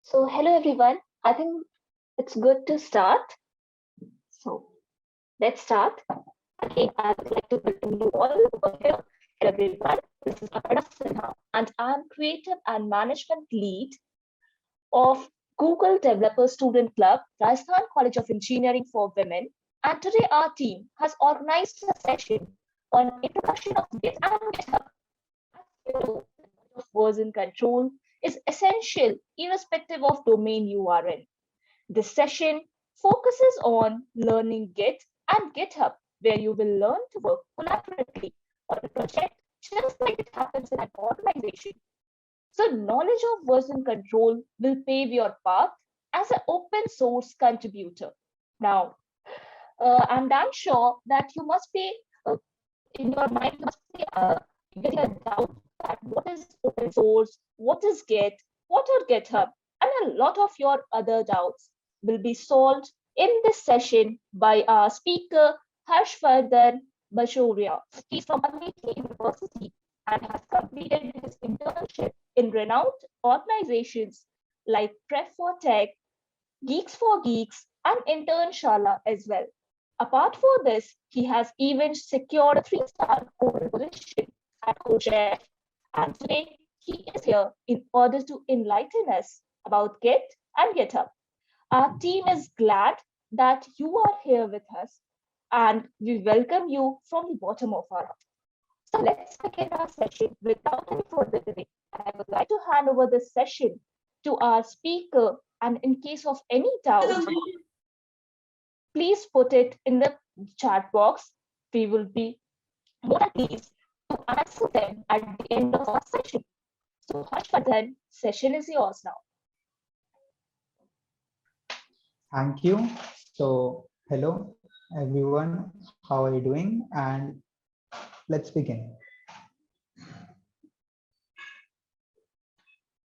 So, hello everyone. I think it's good to start. So, let's start. Again, I would like to welcome you all over here. Hello everyone. This is Aparna Sinha, and I'm Creative and Management Lead of Google Developer Student Club, Rajasthan College of Engineering for Women. And today our team has organized a session on introduction of Git and GitHub. As you know, of version control is essential irrespective of domain you are in. This session focuses on learning Git and GitHub, where you will learn to work collaboratively on a project just like it happens in an organization. So, knowledge of version control will pave your path as an open source contributor. Now, and I'm sure that you must be in your mind, you must be getting a doubt that what is open source, what is Git, what are GitHub, and a lot of your other doubts will be solved in this session by our speaker, Harshvardhan Bashoria. He's from Amity University and has completed his internship in renowned organizations like Prep for Tech, Geeks for Geeks, and Internshala as well. Apart from this, he has even secured a 3-star position at Coach, and today he is here in order to enlighten us about Git and GitHub. Our team is glad that you are here with us, and we welcome you from the bottom of our heart. So let's begin our session without any further delay. I would like to hand over this session to our speaker, and in case of any doubt, please put it in the chat box. We will be more than pleased to answer them at the end of our session. So Harshvardhan, session is yours now. Thank you. So, hello everyone, how are you doing? And let's begin.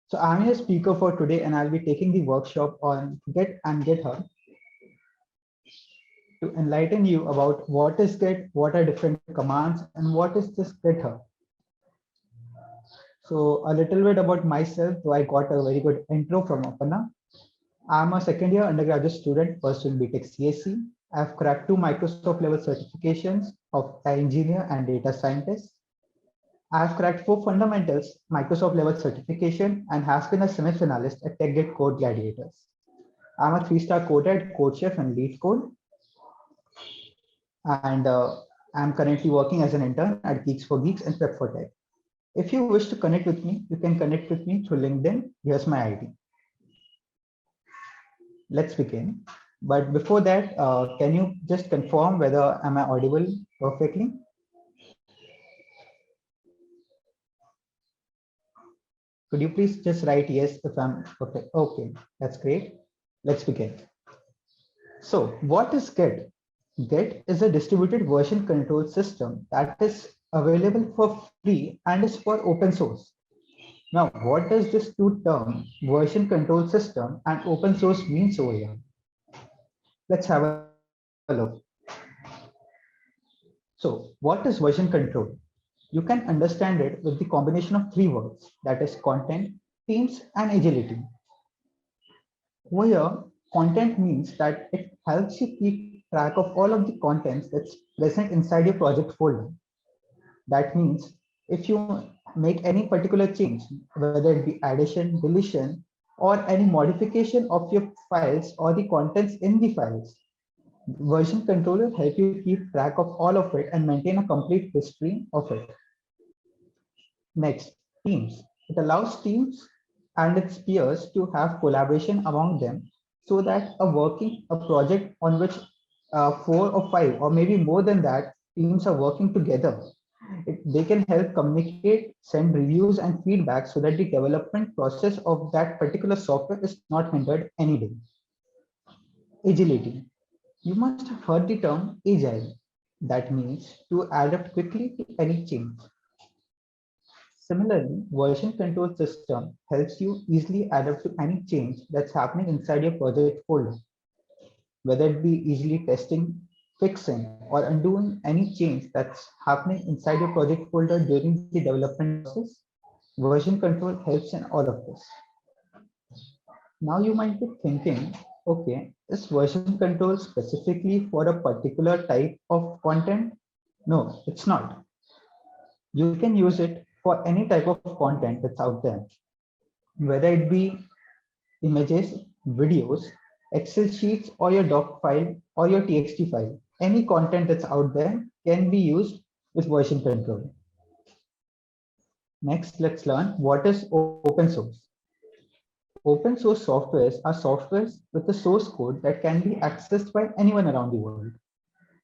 So I'm your speaker for today and I'll be taking the workshop on Git and GitHub to enlighten you about what is Git, what are different commands, and what is this GitHub. So a little bit about myself, though I got a very good intro from Aparna. I'm a second year undergraduate student pursuing BTech CSC. I've cracked 2 Microsoft level certifications of engineer and data scientist. I've cracked 4 fundamentals Microsoft level certification and has been a semi-finalist at TechGet Code Gladiators. I'm a 3-star coder at CodeChef and LeetCode. And I'm currently working as an intern at Geeks for Geeks and Prep for Tech. If you wish to connect with me, you can connect with me through LinkedIn. Here's my ID. Let's begin. But before that, can you just confirm whether am I audible perfectly? Could you please just write yes if I'm okay? Okay, that's great. Let's begin. So what is Git? Git is a distributed version control system that is available for free and is for open source. Now, what does this two term version control system and open source means over here? Let's have a look. So what is version control? You can understand it with the combination of 3 words, that is content, themes, and agility. Over here, content means that it helps you keep track of all of the contents that's present inside your project folder. That means if you make any particular change, whether it be addition, deletion, or any modification of your files or the contents in the files, version control will help you keep track of all of it and maintain a complete history of it. Next, teams. It allows teams and its peers to have collaboration among them so that a project on which 4 or 5 or maybe more than that teams are working together. They can help communicate, send reviews and feedback so that the development process of that particular software is not hindered any day. Agility. You must have heard the term agile. That means to adapt quickly to any change. Similarly, version control system helps you easily adapt to any change that's happening inside your project folder. Whether it be easily testing, fixing, or undoing any change that's happening inside your project folder during the development process, version control helps in all of this. Now you might be thinking, okay, is version control specifically for a particular type of content? No, it's not. You can use it for any type of content that's out there, whether it be images, videos, Excel sheets, or your doc file or your TXT file. Any content that's out there can be used with version control. Next, let's learn what is open source. Open source softwares are softwares with a source code that can be accessed by anyone around the world.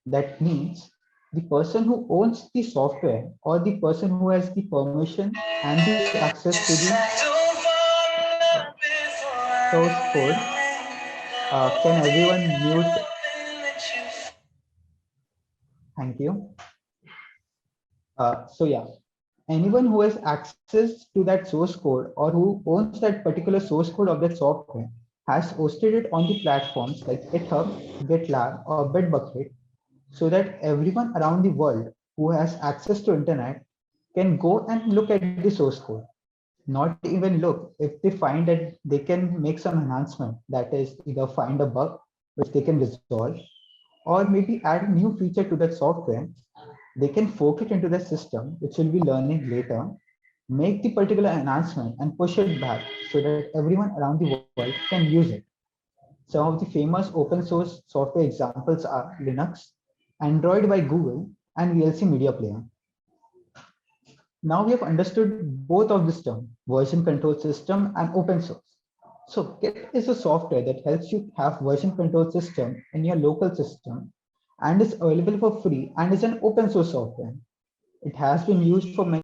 That means the person who owns the software or the person who has the permission and the access to the source code. Can everyone mute? Thank you. So yeah, anyone who has access to that source code or who owns that particular source code of that software has hosted it on the platforms like GitHub, GitLab, or Bitbucket, so that everyone around the world who has access to internet can go and look at the source code. Not even look, if they find that they can make some enhancement, that is either find a bug which they can resolve, or maybe add a new feature to that software, they can fork it into the system, which we'll be learning later, make the particular enhancement and push it back so that everyone around the world can use it. Some of the famous open source software examples are Linux, Android by Google, and VLC Media Player. Now we have understood both of this term, version control system and open source. So Git is a software that helps you have version control system in your local system and is available for free and is an open source software. It has been used for many.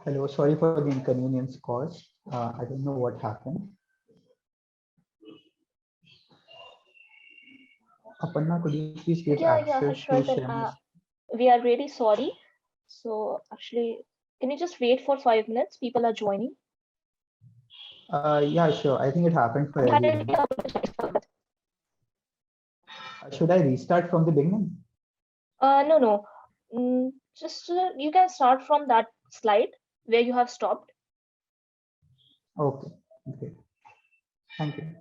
Hello, sorry for the inconvenience caused. I don't know what happened. Aparna, could you please give Yeah, access to Harshvardhan, share my we are really sorry. So actually, can you just wait for 5 minutes? People are joining. Yeah, sure. I think it happened for We highly everyone. apologize for that. Should I restart from the beginning? No. Just you can start from that slide where you have stopped. Okay, okay. Thank you.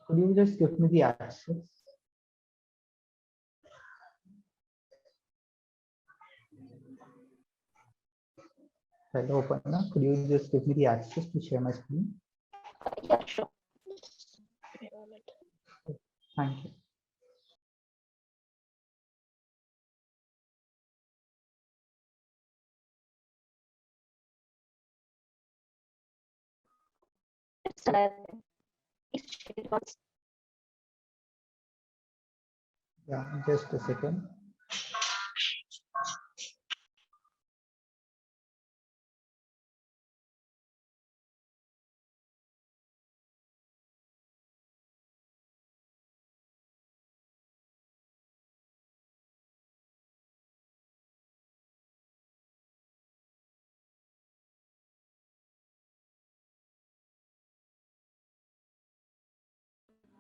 Could you just give me the access? Hello, Aparna. Could you just give me the access to share my screen? Yeah, sure. Just give me a moment. Thank you. It's done. Please check it once. Yeah, just a second.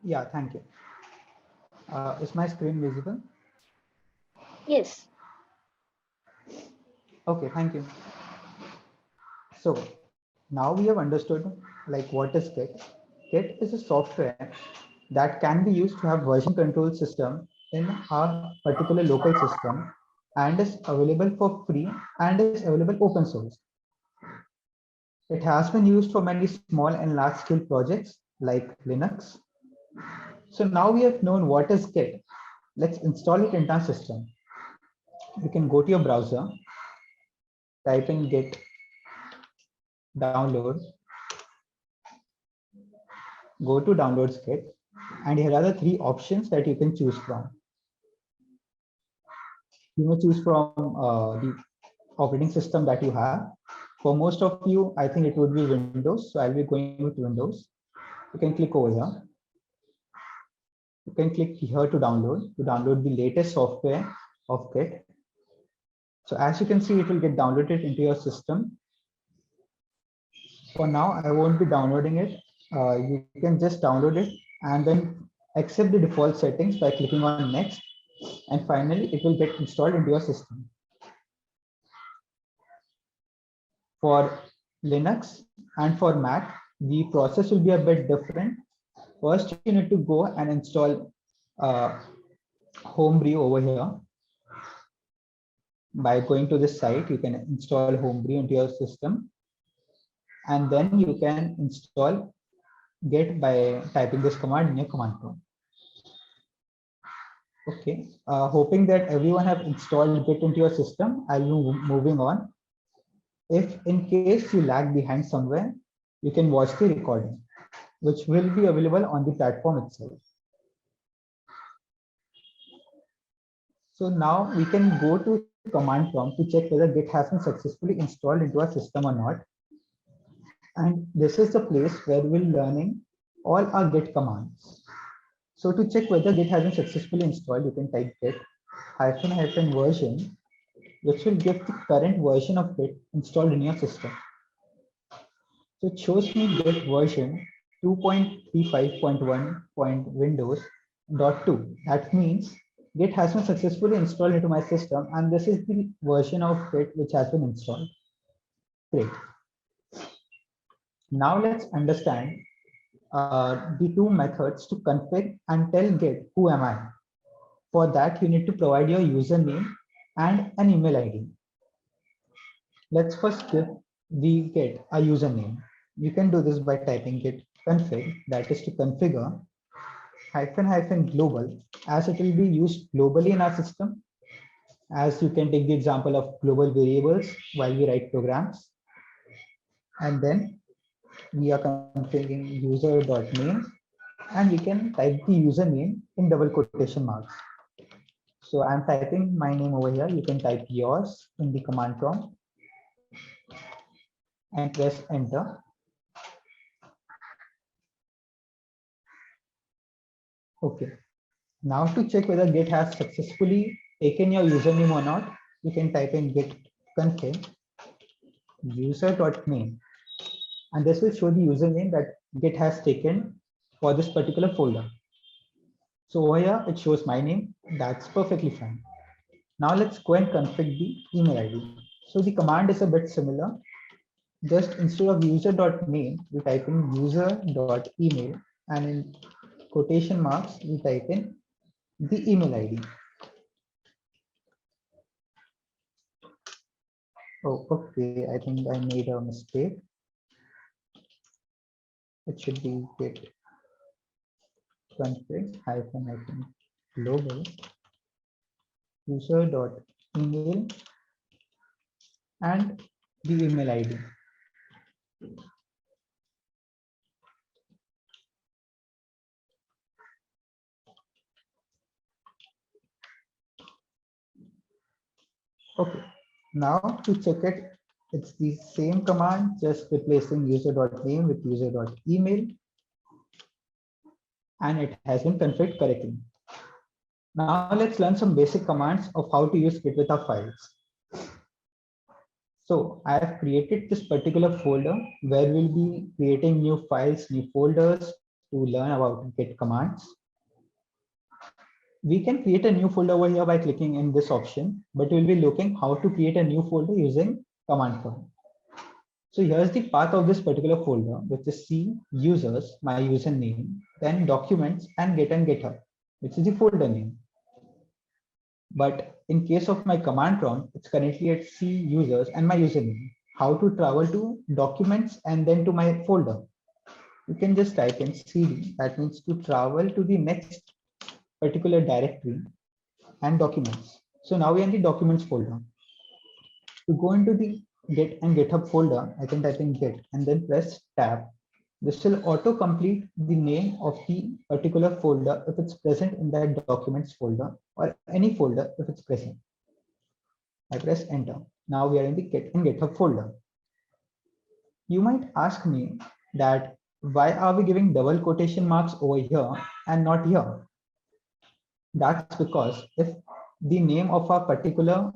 Yeah, thank you. Is my screen visible? Yes. Okay, thank you. So now we have understood like what is Git. Git is a software that can be used to have version control system in a particular local system and is available for free and is available open source. It has been used for many small and large scale projects like Linux. So now we have known what is Git. Let's install it into our system. You can go to your browser, type in Git, download, go to downloads Git, and here are the three options that you can choose from. You may choose from the operating system that you have. For most of you, I think it would be Windows. So I'll be going with Windows. You can click over here. You can click here to download the latest software of Git. So as you can see, it will get downloaded into your system. For now, I won't be downloading it. You can just download it and then accept the default settings by clicking on next. And finally, it will get installed into your system. For Linux and for Mac, the process will be a bit different. First, you need to go and install Homebrew over here. By going to this site, you can install Homebrew into your system. And then you can install Git by typing this command in your command prompt. Okay, hoping that everyone have installed Git into your system, I'll be moving on. If in case you lag behind somewhere, you can watch the recording, which will be available on the platform itself. So now we can go to command prompt to check whether Git has been successfully installed into our system or not. And this is the place where we're learning all our Git commands. So to check whether Git has been successfully installed, you can type git -- version, which will give the current version of Git installed in your system. So it shows me Git version 2.35.1.windows.2. That means Git has been successfully installed into my system, and this is the version of Git which has been installed. Great. Now let's understand the two methods to config and tell Git who am I. For that, you need to provide your username and an email ID. Let's first give the Git a username. You can do this by typing git config, that is to configure -- global, as it will be used globally in our system. As you can take the example of global variables while we write programs. And then we are configuring user.name, and we can type the username in double quotation marks. So I'm typing my name over here. You can type yours in the command prompt and press enter. Okay. Now to check whether Git has successfully taken your username or not, you can type in git config user.name, and this will show the username that Git has taken for this particular folder. So over here, it shows my name. That's perfectly fine. Now let's go and config the email ID. So the command is a bit similar. Just instead of user.name, we type in user.email, and in quotation marks, we type in the email ID. Oh, okay. I think I made a mistake. It should be git config hyphen global user dot email and the email ID. Okay, now to check it, it's the same command, just replacing user.name with user.email, and it has been configured correctly. Now let's learn some basic commands of how to use Git with our files. So I have created this particular folder where we'll be creating new files, new folders to learn about Git commands. We can create a new folder over here by clicking in this option, but we'll be looking how to create a new folder using command prompt. So here's the path of this particular folder, which is C users, my username, then documents and Git and GitHub, which is the folder name. But in case of my command prompt, it's currently at C users and my username. How to travel to documents and then to my folder? You can just type in CD, that means to travel to the next particular directory and documents. So now we're in the documents folder. To go into the Git and GitHub folder, I can type in Git and then press tab. This will auto complete the name of the particular folder if it's present in that documents folder or any folder if it's present. I press enter. Now we are in the Git and GitHub folder. You might ask me that why are we giving double quotation marks over here and not here? That's because if the name of a particular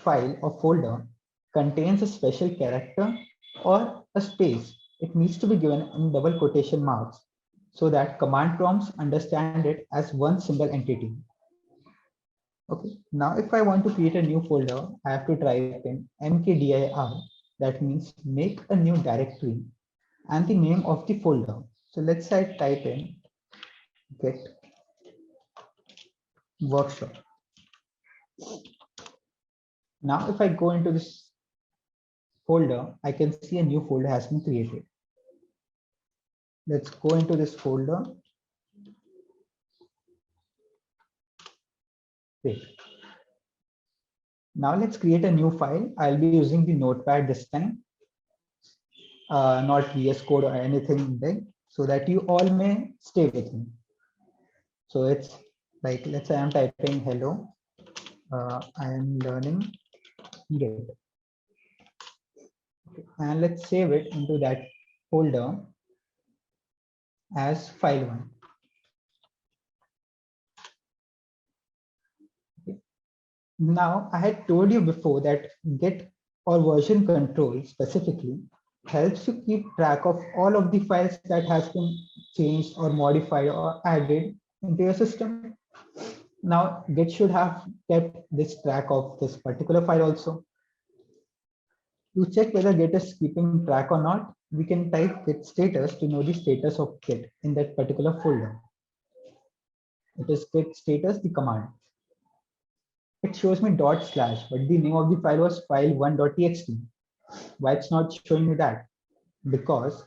file or folder contains a special character or a space, it needs to be given in double quotation marks so that command prompts understand it as one single entity. Okay, now if I want to create a new folder, I have to type in mkdir, that means make a new directory and the name of the folder. So let's say I type in Git workshop. Now if I go into this folder, I can see a new folder has been created. Let's go into this folder. Great. Now let's create a new file. I'll be using the notepad this time, not VS Code or anything big, so that you all may stay with me. So it's like, let's say I'm typing hello, I am learning Git. Okay. And let's save it into that folder as file1. Okay. Now I had told you before that Git or version control specifically helps you keep track of all of the files that has been changed or modified or added into your system. Now Git should have kept this track of this particular file also. To check whether Git is keeping track or not, we can type git status to know the status of Git in that particular folder. It is git status, the command. It shows me /, but the name of the file was file1.txt. Why it's not showing me that? Because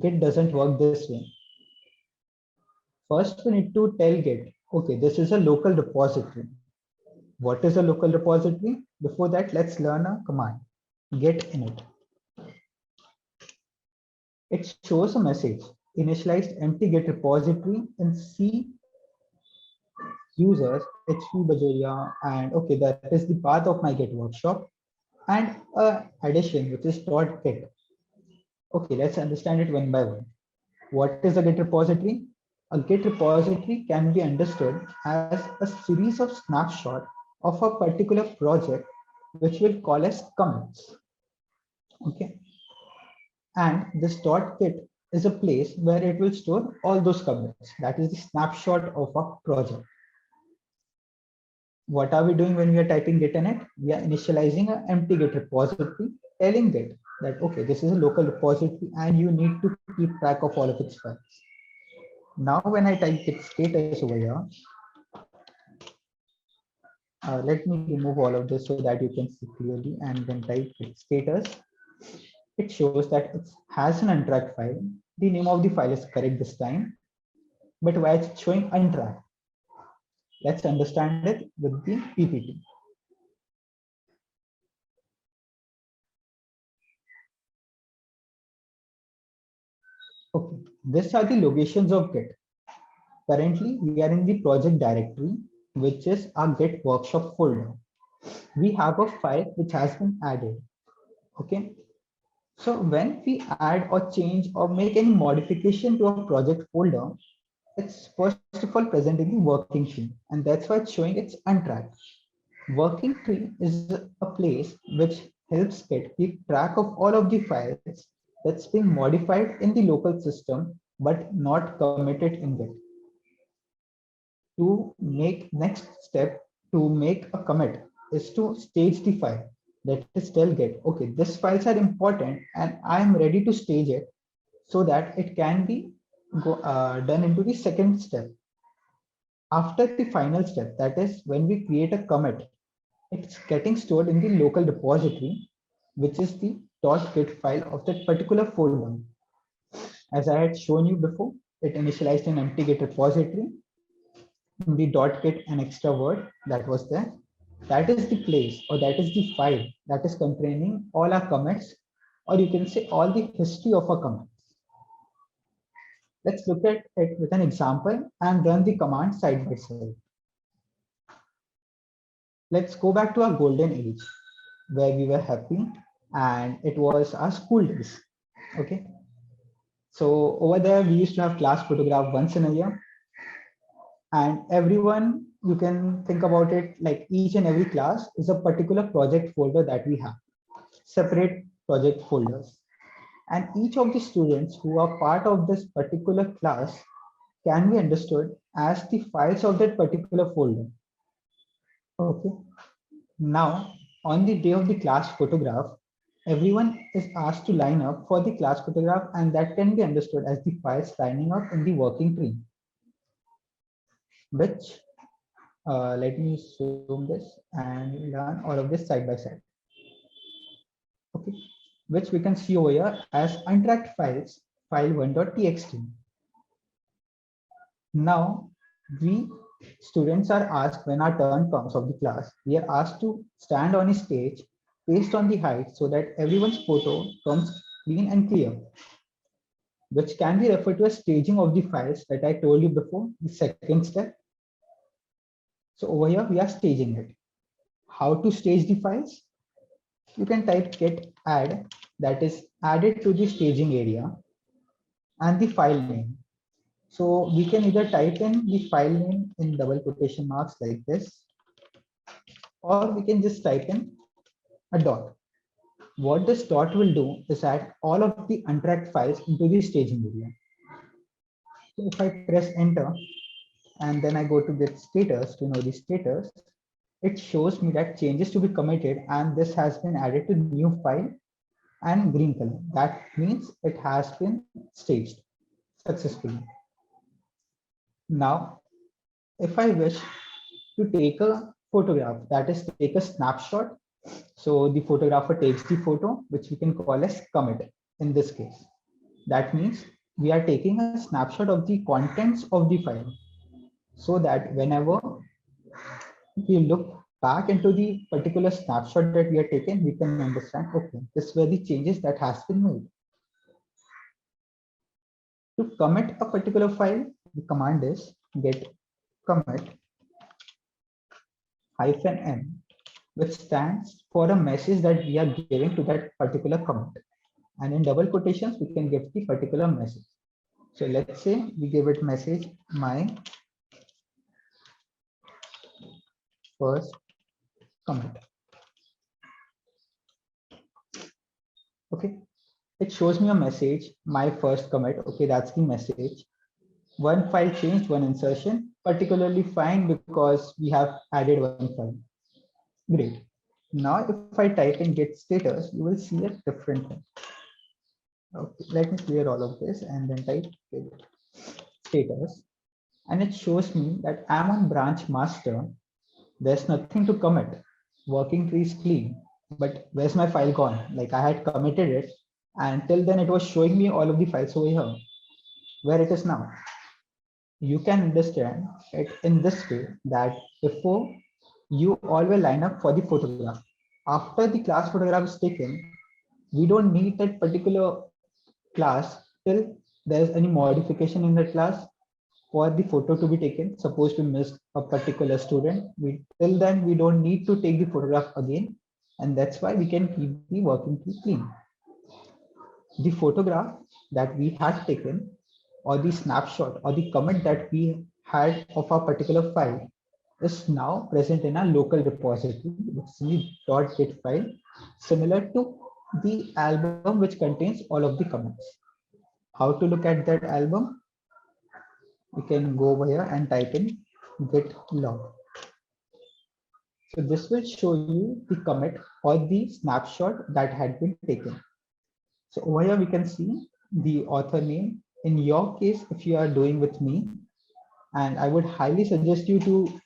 Git doesn't work this way. First, we need to tell Git, okay, this is a local repository. What is a local repository? Before that, let's learn a command, git init. It shows a message, initialized empty Git repository in C users, HP Bajaria, and okay, that is the path of my Git workshop, and addition, which is .git. Okay, let's understand it one by one. What is a Git repository? A Git repository can be understood as a series of snapshots of a particular project, which we'll call as commits. Okay. And this .git is a place where it will store all those commits. That is the snapshot of a project. What are we doing when we are typing git init? We are initializing an empty Git repository, telling Git that, okay, this is a local repository and you need to keep track of all of its files. Now, when I type git status over here, let me remove all of this so that you can see clearly, and then type git status. It shows that it has an untracked file. The name of the file is correct this time. but why it's showing untracked? Let's understand it with the PPT. Okay, these are the locations of Git. Currently, we are in the project directory, which is our Git workshop folder. We have a file which has been added. Okay, so when we add or change or make any modification to a project folder, it's first of all present in the working tree, and that's why it's showing it's untracked. Working tree is a place which helps Git keep track of all of the files that's being modified in the local system, but not committed in Git. To make next step to make a commit is to stage the file. That is tell Git, okay, these files are important and I am ready to stage it so that it can be done into the second step. After the final step, that is when we create a commit, it's getting stored in the local repository, which is the .git file of that particular folder. As I had shown you before, it initialized an empty Git repository. In the .git an extra word that was there. That is the place or that is the file that is containing all our commits, or you can say all the history of our commits. Let's look at it with an example and run the command side by side. Let's go back to our golden age where we were happy and it was our school days. Okay. So over there, we used to have class photograph once in a year, and everyone, you can think about it like each and every class is a particular project folder that we have, separate project folders. And each of the students who are part of this particular class can be understood as the files of that particular folder. Okay. Now, on the day of the class photograph, everyone is asked to line up for the class photograph, and that can be understood as the files lining up in the working tree, which let me zoom this and learn all of this side by side. Okay, which we can see over here as untracked files, file1.txt. Now, we students are asked when our turn comes of the class, we are asked to stand on a stage based on the height so that everyone's photo comes clean and clear, which can be referred to as staging of the files that I told you before, the second step. So over here, we are staging it. How to stage the files? You can type git add, that is added to the staging area, and the file name. So we can either type in the file name in double quotation marks like this, or we can just type in a dot. What this dot will do is add all of the untracked files into the staging area. So if I press enter and then I go to get status to know the status, it shows me that changes to be committed and this has been added to new file and green color. That means it has been staged successfully. Now, if I wish to take a photograph, that is take a snapshot, so the photographer takes the photo, which we can call as commit in this case. That means we are taking a snapshot of the contents of the file so that whenever we look back into the particular snapshot that we are taken, we can understand, okay, this were the changes that has been made. To commit a particular file, the command is get commit -m, which stands for a message that we are giving to that particular commit. And in double quotations, we can give the particular message. So let's say we give it message my first commit. Okay, it shows me a message, my first commit. Okay, that's the message. One file changed, one insertion, particularly fine because we have added one file. Great. Now, if I type in get status, you will see a different thing. Okay, let me clear all of this and then type get status. And it shows me that I'm on branch master. There's nothing to commit. Working tree is clean, but where's my file gone? Like I had committed it, and till then it was showing me all of the files over here, where it is now. You can understand it in this way that before you all will line up for the photograph. After the class photograph is taken, we don't need that particular class till there's any modification in that class for the photo to be taken. Suppose we missed a particular student, we till then we don't need to take the photograph again, and that's why we can keep the working tree clean. The photograph that we had taken, or the snapshot or the comment that we had of a particular file, is now present in a local repository, which is the .git file, similar to the album which contains all of the comments. How to look at that album? We can go over here and type in git log. So this will show you the commit or the snapshot that had been taken. So over here we can see the author name. In your case, if you are doing with me, and I would highly suggest you to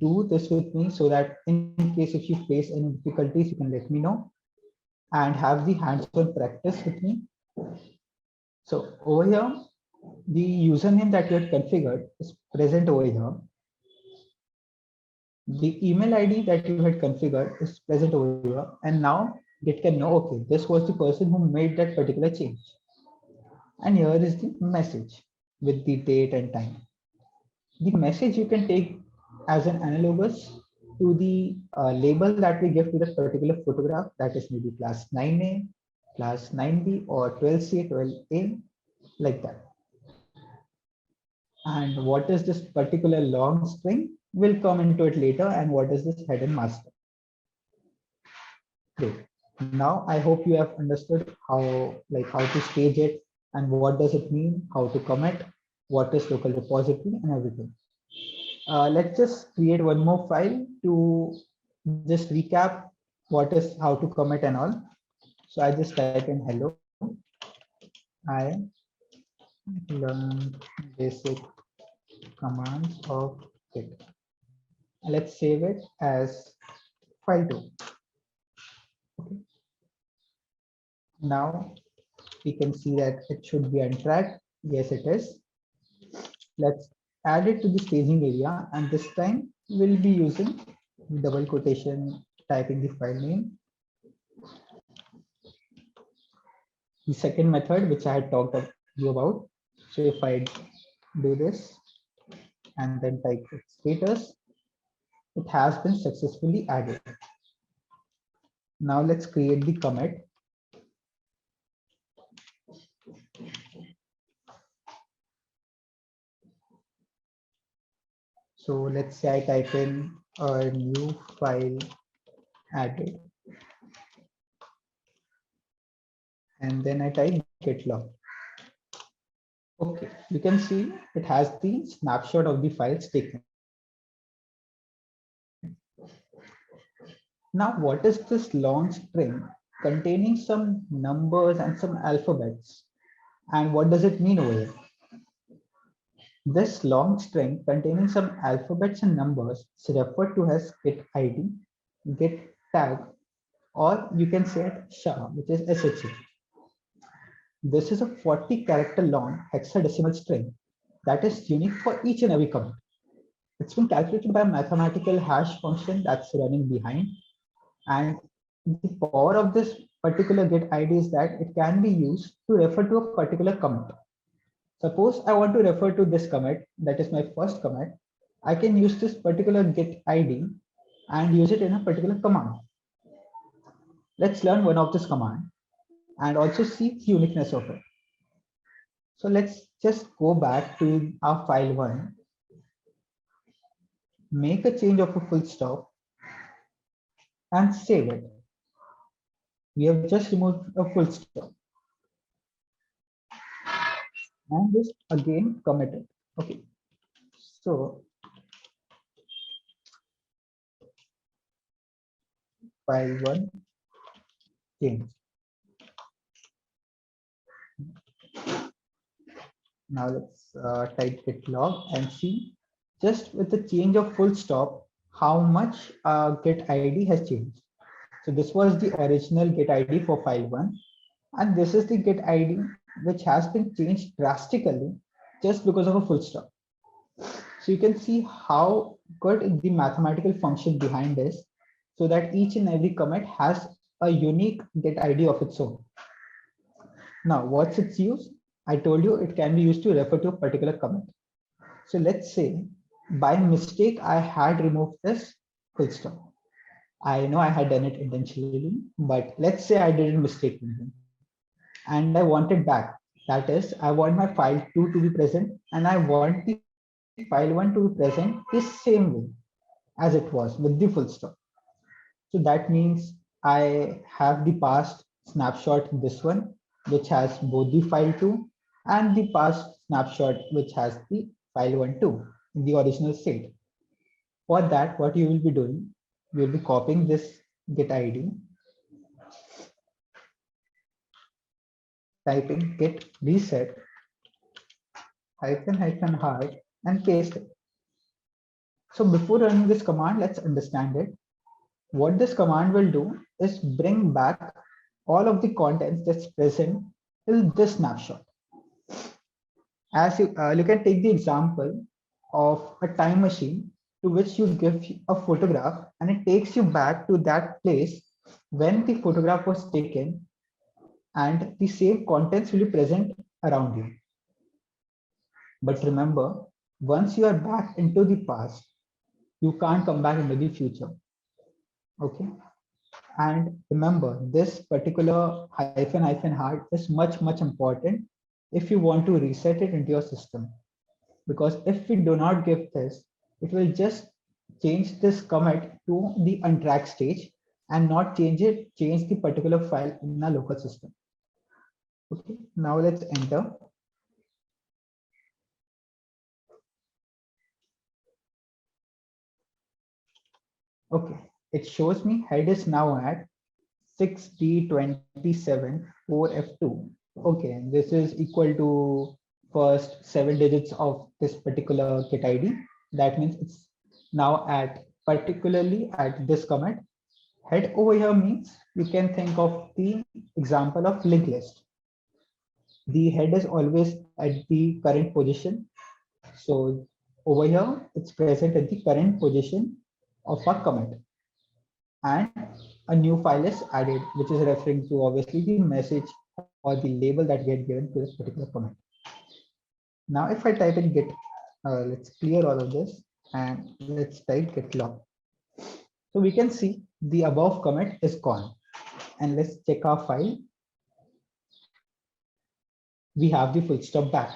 do this with me so that in case if you face any difficulties, you can let me know and have the hands-on practice with me. So over here, the username that you have configured is present over here. The email ID that you had configured is present over here. And now Git can know, okay, this was the person who made that particular change. And here is the message with the date and time. The message you can take as an analogous to the label that we give to that particular photograph, that is maybe class 9A, class 9B, or 12C, 12A, like that. And what is this particular long string? We'll come into it later. And what is this head and master? Great. Now I hope you have understood how to stage it and what does it mean, how to commit, what is local repository, and everything. Let's just create one more file to just recap what is how to commit and all. So I just type in hello. I learned basic commands of Git. Let's save it as file2. Okay. Now we can see that it should be on track. Yes, it is. Let's add it to the staging area, and this time we'll be using double quotation, typing the file name. The second method, which I had talked to you about. So if I do this and then type status, it has been successfully added. Now let's create the commit. So let's say I type in a new file added, and then I type git log. Okay, you can see it has the snapshot of the files taken. Now, what is this long string containing some numbers and some alphabets? And what does it mean over here? This long string containing some alphabets and numbers is referred to as git ID, git tag, or you can say it SHA, which is SHA. This is a 40 character long hexadecimal string that is unique for each and every commit. It's been calculated by a mathematical hash function that's running behind. And the power of this particular git ID is that it can be used to refer to a particular commit. Suppose I want to refer to this commit, that is my first commit. I can use this particular git ID and use it in a particular command. Let's learn one of this command and also see the uniqueness of it. So let's just go back to our file one, make a change of a full stop and save it. We have just removed a full stop and just again commit it. Okay, so file one change. Now let's type git log and see just with the change of full stop how much git ID has changed. So this was the original git ID for file one, and this is the git ID which has been changed drastically just because of a full stop. So you can see how good the mathematical function behind this, so that each and every commit has a unique get ID of its own. Now, what's its use? I told you it can be used to refer to a particular commit. So let's say by mistake, I had removed this full stop. I know I had done it intentionally, but let's say I did it mistakenly and I want it back. That is, I want my file 2 to be present and I want the file 1 to be present the same way as it was with the full stop. So that means I have the past snapshot, this one, which has both the file 2 and the past snapshot, which has the file 1 too in the original state. For that, what you will be doing, you will be copying this get ID, typing git reset hyphen hard and paste it. So before running this command, let's understand it. What this command will do is bring back all of the contents that's present till this snapshot. As you can take the example of a time machine to which you give a photograph and it takes you back to that place when the photograph was taken, and the same contents will be present around you. But remember, once you are back into the past, you can't come back into the future. Okay. And remember, this particular hyphen hard is much important if you want to reset it into your system. Because if we do not give this, it will just change this commit to the untracked stage and not change the particular file in our local system. Okay, now let's enter. Okay, it shows me head is now at 6D274F2. Okay, this is equal to first 7 digits of this particular kit ID. That means it's now at particularly at this commit. Head over here means you can think of the example of linked list. The head is always at the current position. So over here, it's present at the current position of our commit. And a new file is added, which is referring to obviously the message or the label that get given to this particular commit. Now, if I type in git, let's clear all of this and let's type git log. So we can see the above commit is gone. And let's check our file. We have the full stop back.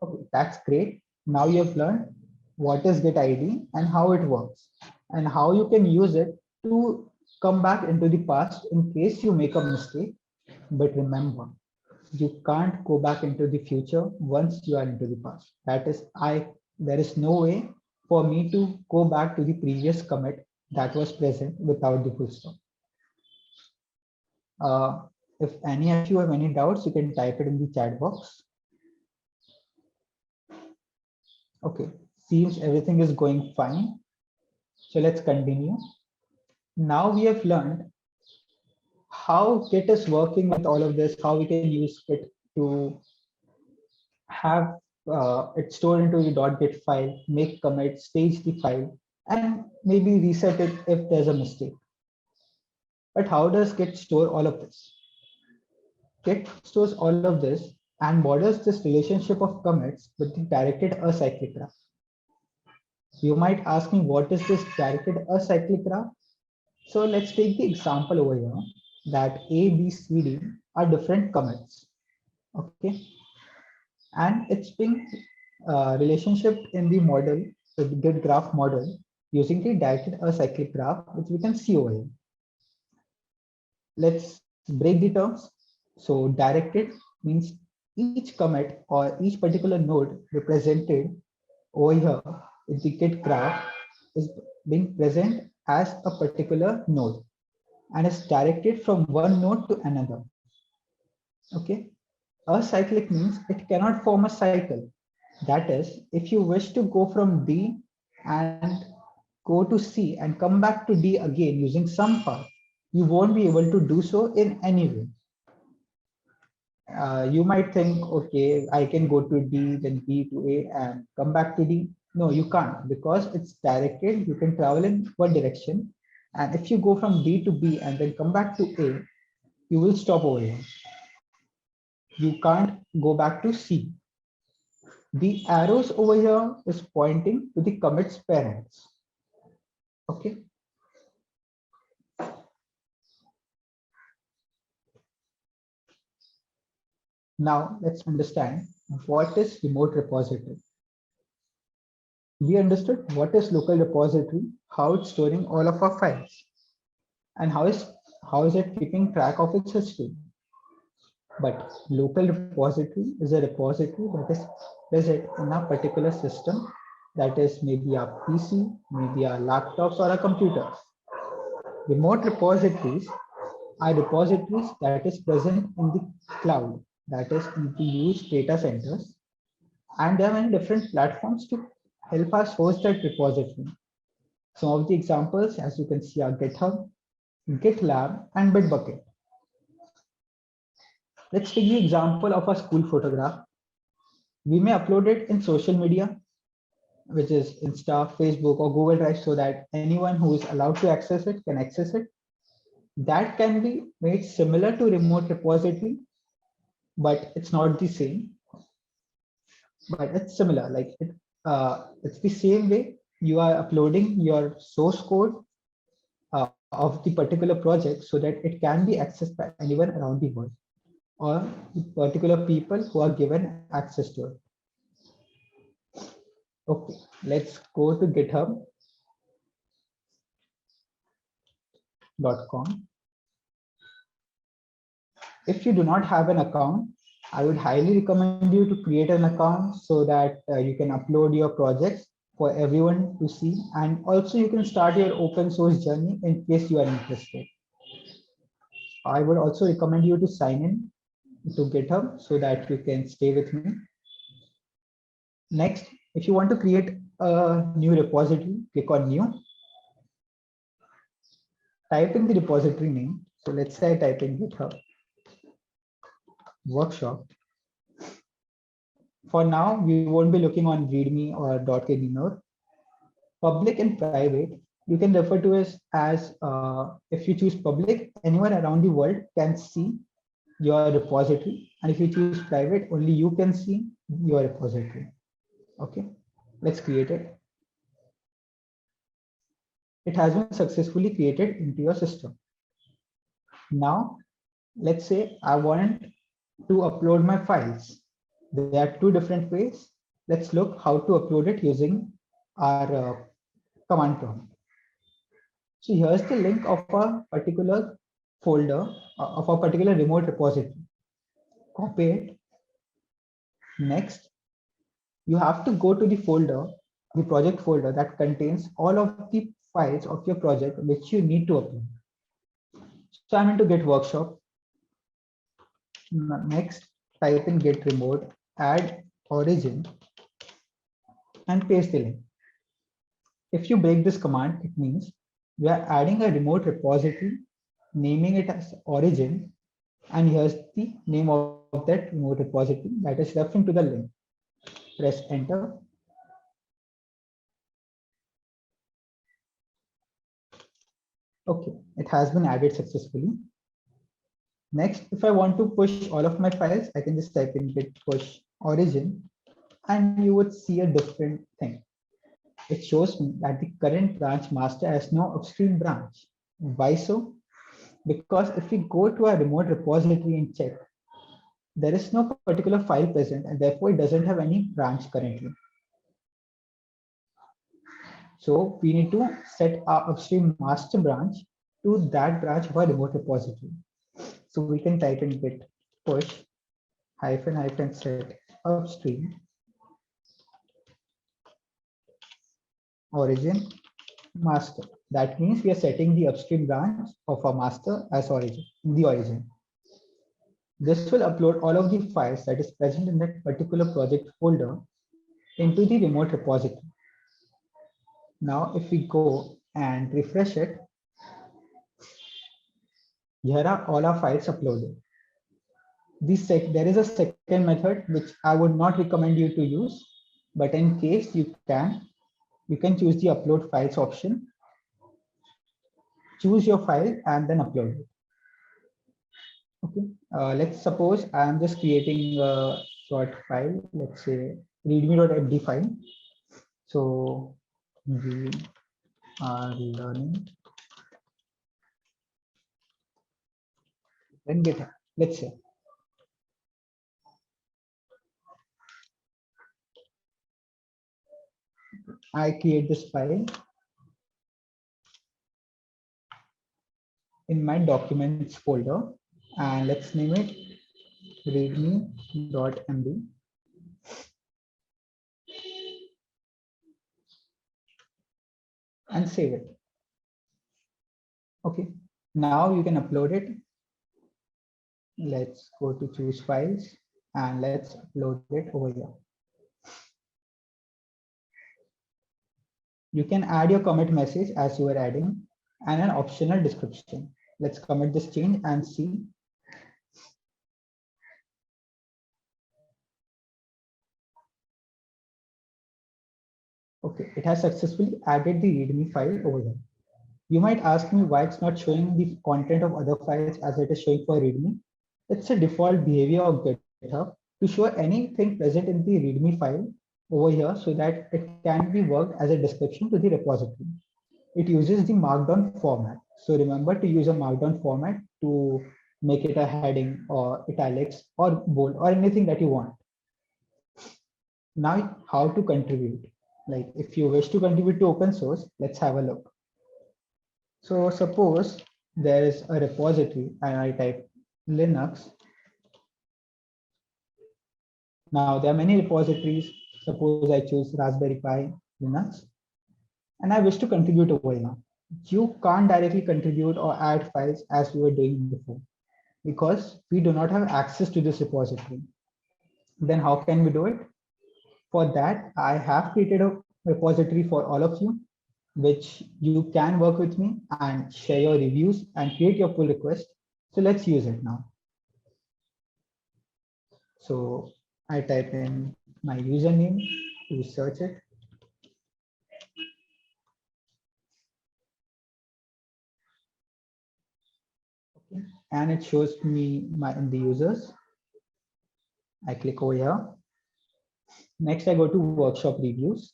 Okay, that's great. Now you have learned what is git ID and how it works and how you can use it to come back into the past in case you make a mistake. But remember, you can't go back into the future once you are into the past. That is, there is no way for me to go back to the previous commit that was present without the full stop. If any of you have any doubts, you can type it in the chat box. Okay, seems everything is going fine. So let's continue. Now we have learned how Git is working with all of this, how we can use Git to have it stored into the .git file, make commits, stage the file, and maybe reset it if there's a mistake. But how does Git store all of this? Git stores all of this and models this relationship of commits with the directed acyclic graph. You might ask me, what is this directed acyclic graph? So let's take the example over here that A, B, C, D are different commits. Okay. And it's being relationship in the model, the Git graph model, using the directed acyclic graph, which we can see over here. Let's break the terms. So directed means each commit or each particular node represented over here in the Git graph is being present as a particular node and is directed from one node to another. Okay. Acyclic means it cannot form a cycle. That is, if you wish to go from D and go to C and come back to D again using some path, you won't be able to do so in any way. You might think, okay, I can go to D, then B to A and come back to D. No, you can't because it's directed. You can travel in one direction. And if you go from D to B and then come back to A, you will stop over here. You can't go back to C. The arrows over here is pointing to the commits parents. Okay. Now let's understand what is remote repository. We understood what is local repository, how it's storing all of our files, and how is it keeping track of its history. But local repository is a repository that is present in a particular system, that is maybe a PC, maybe a laptops or a computer. Remote repositories are repositories that is present in the cloud, that is in the huge data centers, and there are many different platforms to help us host that repository. Some of the examples, as you can see, are GitHub, GitLab, and Bitbucket. Let's take the example of a school photograph. We may upload it in social media, which is Insta, Facebook, or Google Drive, so that anyone who is allowed to access it can access it. That can be made similar to remote repository, but it's not the same. But it's similar, like it's the same way you are uploading your source code of the particular project so that it can be accessed by anyone around the world or the particular people who are given access to it. Okay, let's go to github.com. If you do not have an account, I would highly recommend you to create an account so that you can upload your projects for everyone to see. And also you can start your open source journey in case you are interested. I would also recommend you to sign in to GitHub so that you can stay with me. Next, if you want to create a new repository, click on new. Type in the repository name. So let's say I type in GitHub workshop. For now, we won't be looking on README or .kg anymore. Public and private, you can refer to as if you choose public, anyone around the world can see your repository. And if you choose private, only you can see your repository. Okay, let's create it. It has been successfully created into your system. Now, let's say I want to upload my files. There are two different ways. Let's look how to upload it using our command prompt. So here's the link of a particular folder of a particular remote repository. Copy it. Next, you have to go to the folder, the project folder that contains all of the files of your project which you need to upload. So I'm into Git workshop. Next, type in git remote, add origin, and paste the link. If you break this command, it means we are adding a remote repository, naming it as origin, and here's the name of that remote repository that is referring to the link. Press enter. Okay, it has been added successfully. Next, if I want to push all of my files, I can just type in git push origin, and you would see a different thing. It shows me that the current branch master has no upstream branch. Why so? Because if we go to our remote repository and check, there is no particular file present and therefore it doesn't have any branch currently. So we need to set our upstream master branch to that branch of our remote repository. So we can type in git push -- set upstream origin master. That means we are setting the upstream branch of our master as origin, the origin. This will upload all of the files that is present in that particular project folder into the remote repository. Now, if we go and refresh it, here are all our files uploaded. There is a second method which I would not recommend you to use, but in case you can choose the upload files option, choose your file and then upload it. Okay, let's suppose I am just creating a short file, let's say readme.md file. So we are learning then GitHub, let's say. I create this file in my documents folder and let's name it readme.md. And save it. Okay, now you can upload it. Let's go to choose files and let's upload it over here. You can add your commit message as you are adding and an optional description. Let's commit this change and see. Okay, it has successfully added the README file over here. You might ask me why it's not showing the content of other files as it is showing for README. It's a default behavior of GitHub to show anything present in the README file over here so that it can be worked as a description to the repository. It uses the markdown format. So remember to use a markdown format to make it a heading or italics or bold or anything that you want. Now, how to contribute? Like if you wish to contribute to open source, let's have a look. So suppose there is a repository and I type Linux. Now there are many repositories. Suppose I choose Raspberry Pi Linux and I wish to contribute over here. You can't directly contribute or add files as we were doing before because we do not have access to this repository. Then how can we do it? For that, I have created a repository for all of you, which you can work with me and share your reviews and create your pull request. So let's use it now. So I type in my username to search it. Okay. And it shows me in the users. I click over here. Next, I go to workshop reviews.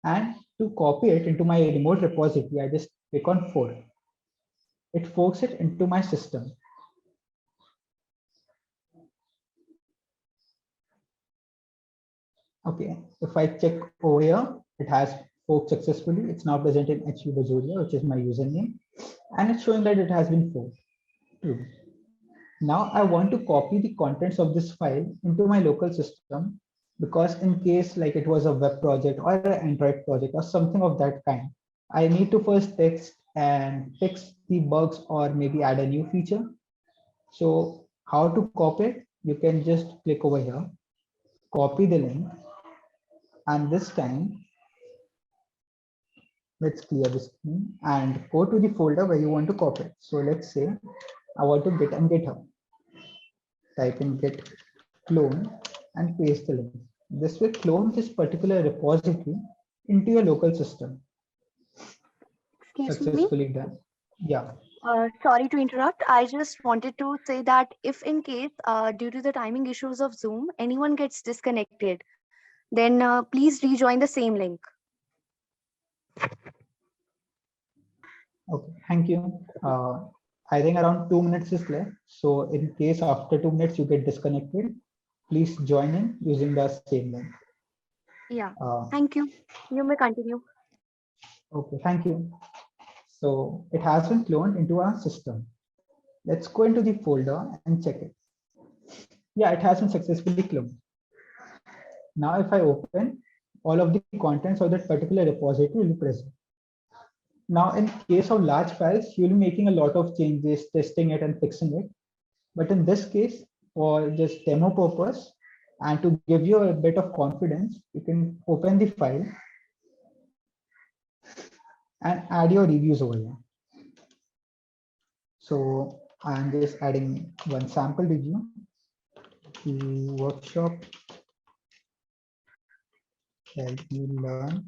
And to copy it into my remote repository, I just click on fork. It forks it into my system. Okay, if I check over here, it has forked successfully. It's now present in HU Bajoria, which is my username, and it's showing that it has been forked. True. Now I want to copy the contents of this file into my local system because in case like it was a web project or an Android project or something of that kind, I need to first text and fix the bugs or maybe add a new feature. So how to copy it? You can just click over here, copy the link, and this time let's clear the screen and go to the folder where you want to copy it. So let's say I want to git and GitHub. Type in git clone and paste the link. This will clone this particular repository into your local system. Excuse Successfully me. done. Yeah. Sorry to interrupt. I just wanted to say that if in case due to the timing issues of Zoom, anyone gets disconnected, then please rejoin the same link. Okay. Thank you. I think around 2 minutes is left. So in case after 2 minutes you get disconnected, please join in using the same link. Yeah. Thank you. You may continue. Okay. Thank you. So it has been cloned into our system. Let's go into the folder and check it. Yeah, it has been successfully cloned. Now, if I open, all of the contents of that particular repository will be present. Now, in case of large files, you'll be making a lot of changes, testing it and fixing it. But in this case, for just demo purpose, and to give you a bit of confidence, you can open the file and add your reviews over here. So I'm just adding one sample review to workshop help you learn.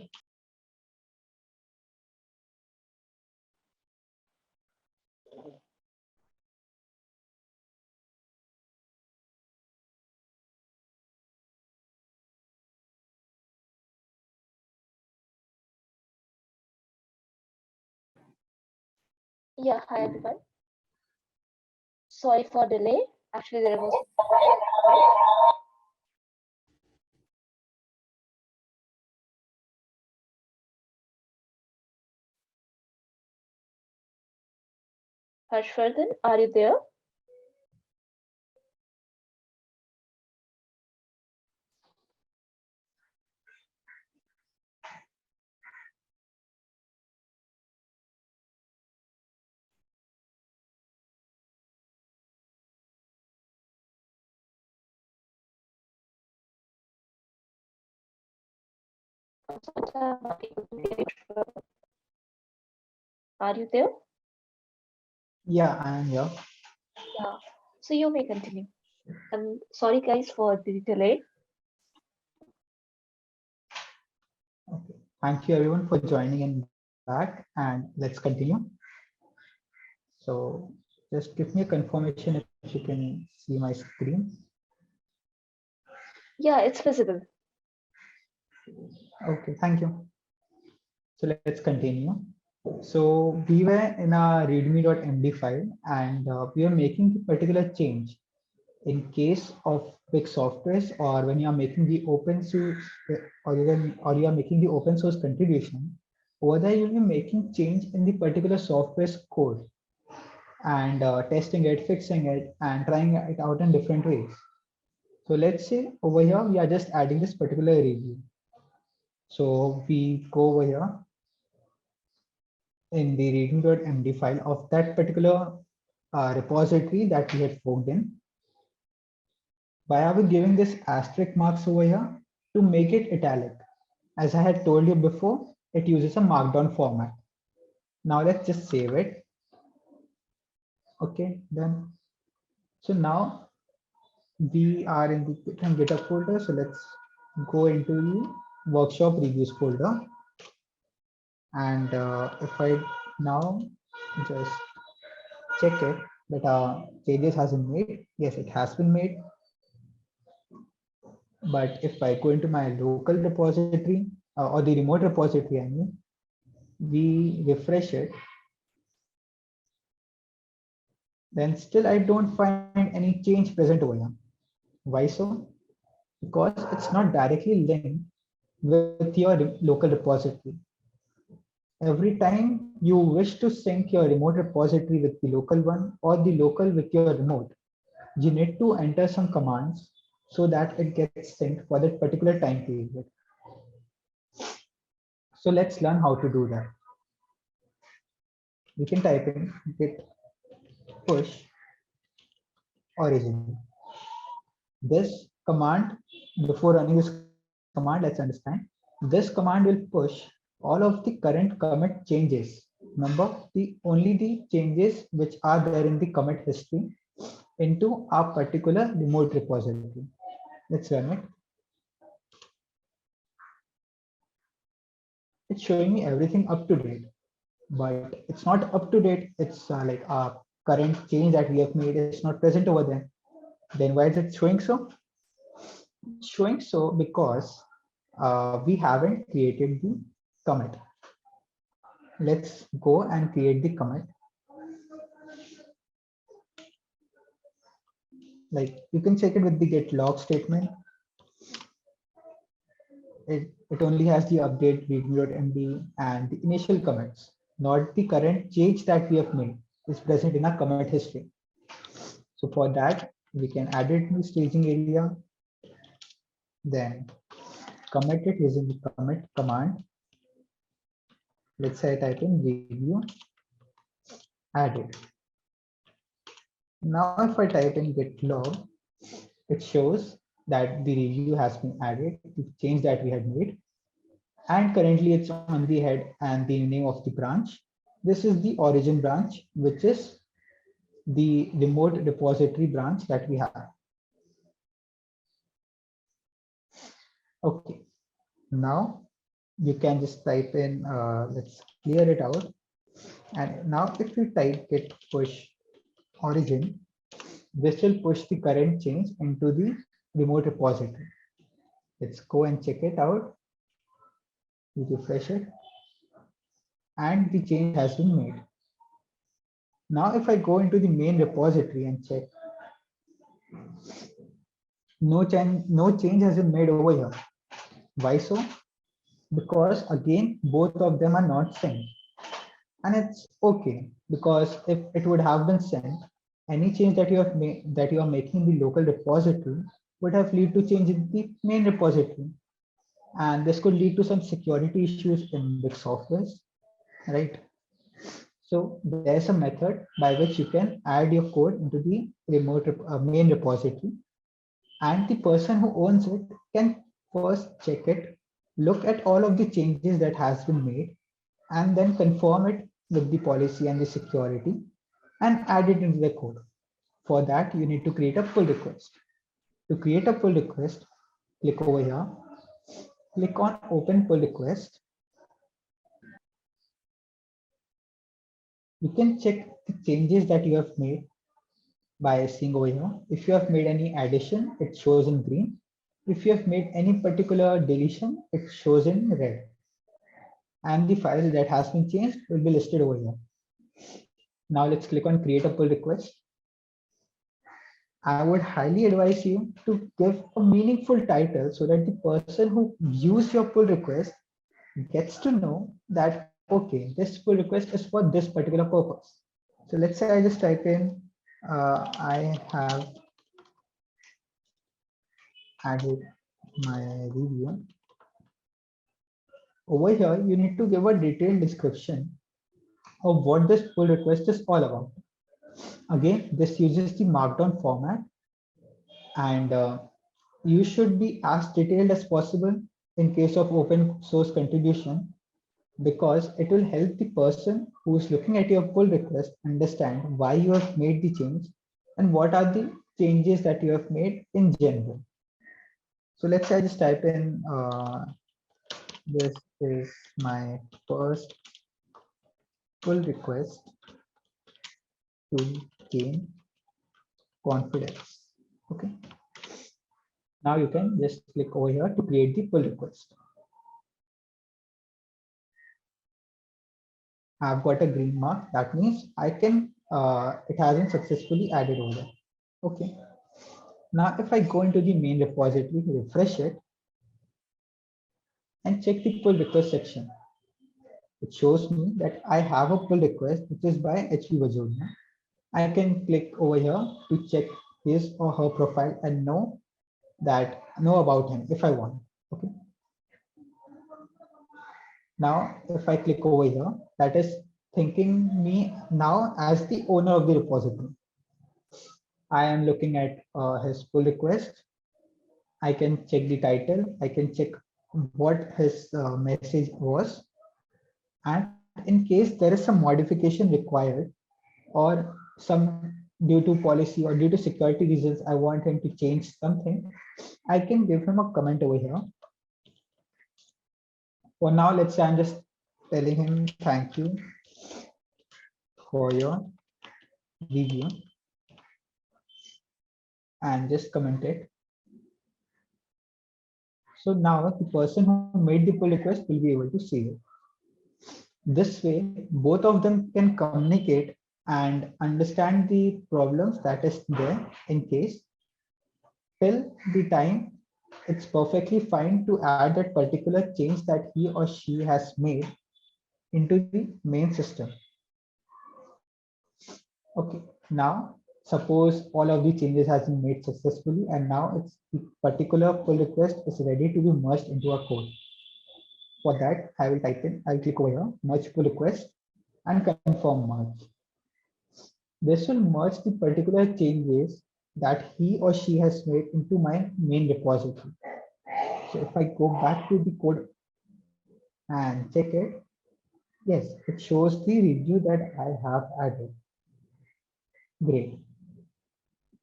Yeah, hi everyone. Sorry for delay. Actually, there was Harshvardhan. Are you there? I'm not able to hear you. Are you there? Yeah, I am here. Yeah. So you may continue. Sorry guys for the delay. Okay. Thank you everyone for joining in back, and let's continue. So just give me a confirmation if you can see my screen. Yeah, it's visible. Okay, thank you. So let's continue. So we were in a readme.md file, and we are making a particular change in case of big softwares, or when you are making the open source, or you are making the open source contribution. Over there, you'll be making change in the particular software's code and testing it, fixing it, and trying it out in different ways. So let's say over here, we are just adding this particular review. So we go over here in the readme.md file of that particular repository that we had forked in. Why are we giving this asterisk marks over here? To make it italic. As I had told you before, it uses a markdown format. Now let's just save it. Okay, done. So now we are in the GitHub folder. So let's go into the workshop reviews folder. And if I now just check it that changes has been made. Yes, it has been made. But if I go into my local repository or the remote repository, I mean, we refresh it, then still I don't find any change present over here. Why so? Because it's not directly linked with your local repository. Every time you wish to sync your remote repository with the local one or the local with your remote, you need to enter some commands so that it gets synced for that particular time period. So let's learn how to do that. We can type in git push origin. This command, before running this command, let's understand. This command will push all of the current commit changes. Remember, only the changes which are there in the commit history into our particular remote repository. Let's run it. It's showing me everything up to date, but it's not up to date. It's like our current change that we have made is not present over there. Then why is it showing so? It's showing so because we haven't created the commit. Let's go and create the commit. Like you can check it with the git log statement. It only has the update readme.md and the initial commits, not the current change that we have made is present in our commit history. So for that, we can add it in the staging area, then commit it using the commit command. Let's say I type in review, add it. Now if I type in git log, it shows that the review has been added, the change that we had made, and currently it's on the head and the name of the branch. This is the origin branch, which is the remote repository branch that we have. Okay, now you can just type in, let's clear it out. And now if you type git push origin, this will push the current change into the remote repository. Let's go and check it out. We refresh it and the change has been made. Now, if I go into the main repository and check, no change has been made over here. Why so? Because again, both of them are not sent. And it's okay, because if it would have been sent, any change that you have made, that you are making in the local repository would have lead to change in the main repository. And this could lead to some security issues in big softwares, right? So there's a method by which you can add your code into the main repository, and the person who owns it can first check it, look at all of the changes that has been made, and then confirm it with the policy and the security and add it into the code. For that, you need to create a pull request. To create a pull request, click over here, click on open pull request. You can check the changes that you have made by seeing over here. If you have made any addition, it shows in green. If you have made any particular deletion, it shows in red. And the file that has been changed will be listed over here. Now let's click on create a pull request. I would highly advise you to give a meaningful title so that the person who views your pull request gets to know that, okay, this pull request is for this particular purpose. So let's say I just type in, I have added my review. Over here, you need to give a detailed description of what this pull request is all about. Again, this uses the markdown format, and you should be as detailed as possible in case of open source contribution, because it will help the person who is looking at your pull request understand why you have made the change and what are the changes that you have made in general. So let's say I just type in, this is my first pull request to gain confidence. Okay. Now you can just click over here to create the pull request. I've got a green mark. That means I can, it hasn't successfully added over there. Okay. Now, if I go into the main repository, refresh it, and check the pull request section, it shows me that I have a pull request which is by HP Vajonia. I can click over here to check his or her profile and know about him if I want. Okay. Now, if I click over here, that is thinking me now as the owner of the repository. I am looking at his pull request. I can check the title. I can check what his message was. And in case there is some modification required, or some due to policy or due to security reasons, I want him to change something, I can give him a comment over here. For now, let's say I'm just telling him thank you for your review, and just comment it. So now the person who made the pull request will be able to see it. This way, both of them can communicate and understand the problems that is there in case. Till the time it's perfectly fine to add that particular change that he or she has made into the main system. Okay, now suppose all of the changes has been made successfully, and now it's the particular pull request is ready to be merged into a code. For that, I will type in, I'll click over here, merge pull request, and confirm merge. This will merge the particular changes that he or she has made into my main repository. So if I go back to the code and check it, yes, it shows the review that I have added. Great.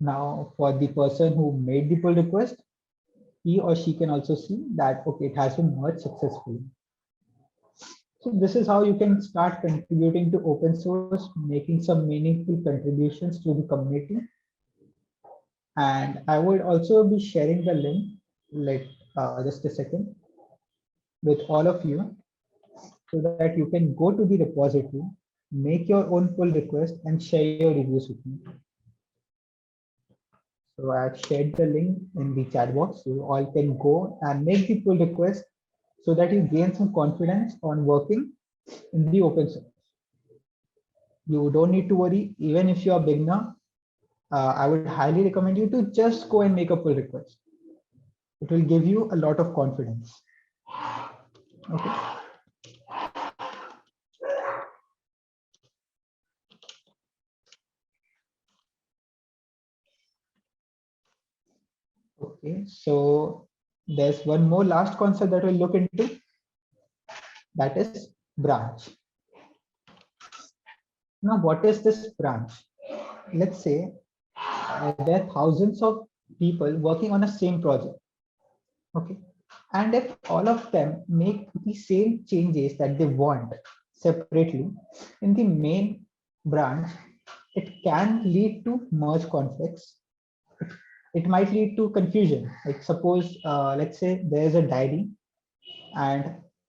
Now for the person who made the pull request, he or she can also see that, okay, it has been merged successfully. So this is how you can start contributing to open source, making some meaningful contributions to the community. And I would also be sharing the link, like just a second, with all of you, so that you can go to the repository, make your own pull request and share your reviews with me. So I've shared the link in the chat box. So you all can go and make the pull request so that you gain some confidence on working in the open source. You don't need to worry, even if you're a beginner, I would highly recommend you to just go and make a pull request. It will give you a lot of confidence. Okay. Okay, so there's one more last concept that we'll look into, that is branch. Now, what is this branch? Let's say there are thousands of people working on the same project. Okay, and if all of them make the same changes that they want separately in the main branch, it can lead to merge conflicts. It might lead to confusion. Like suppose, let's say there's a diary and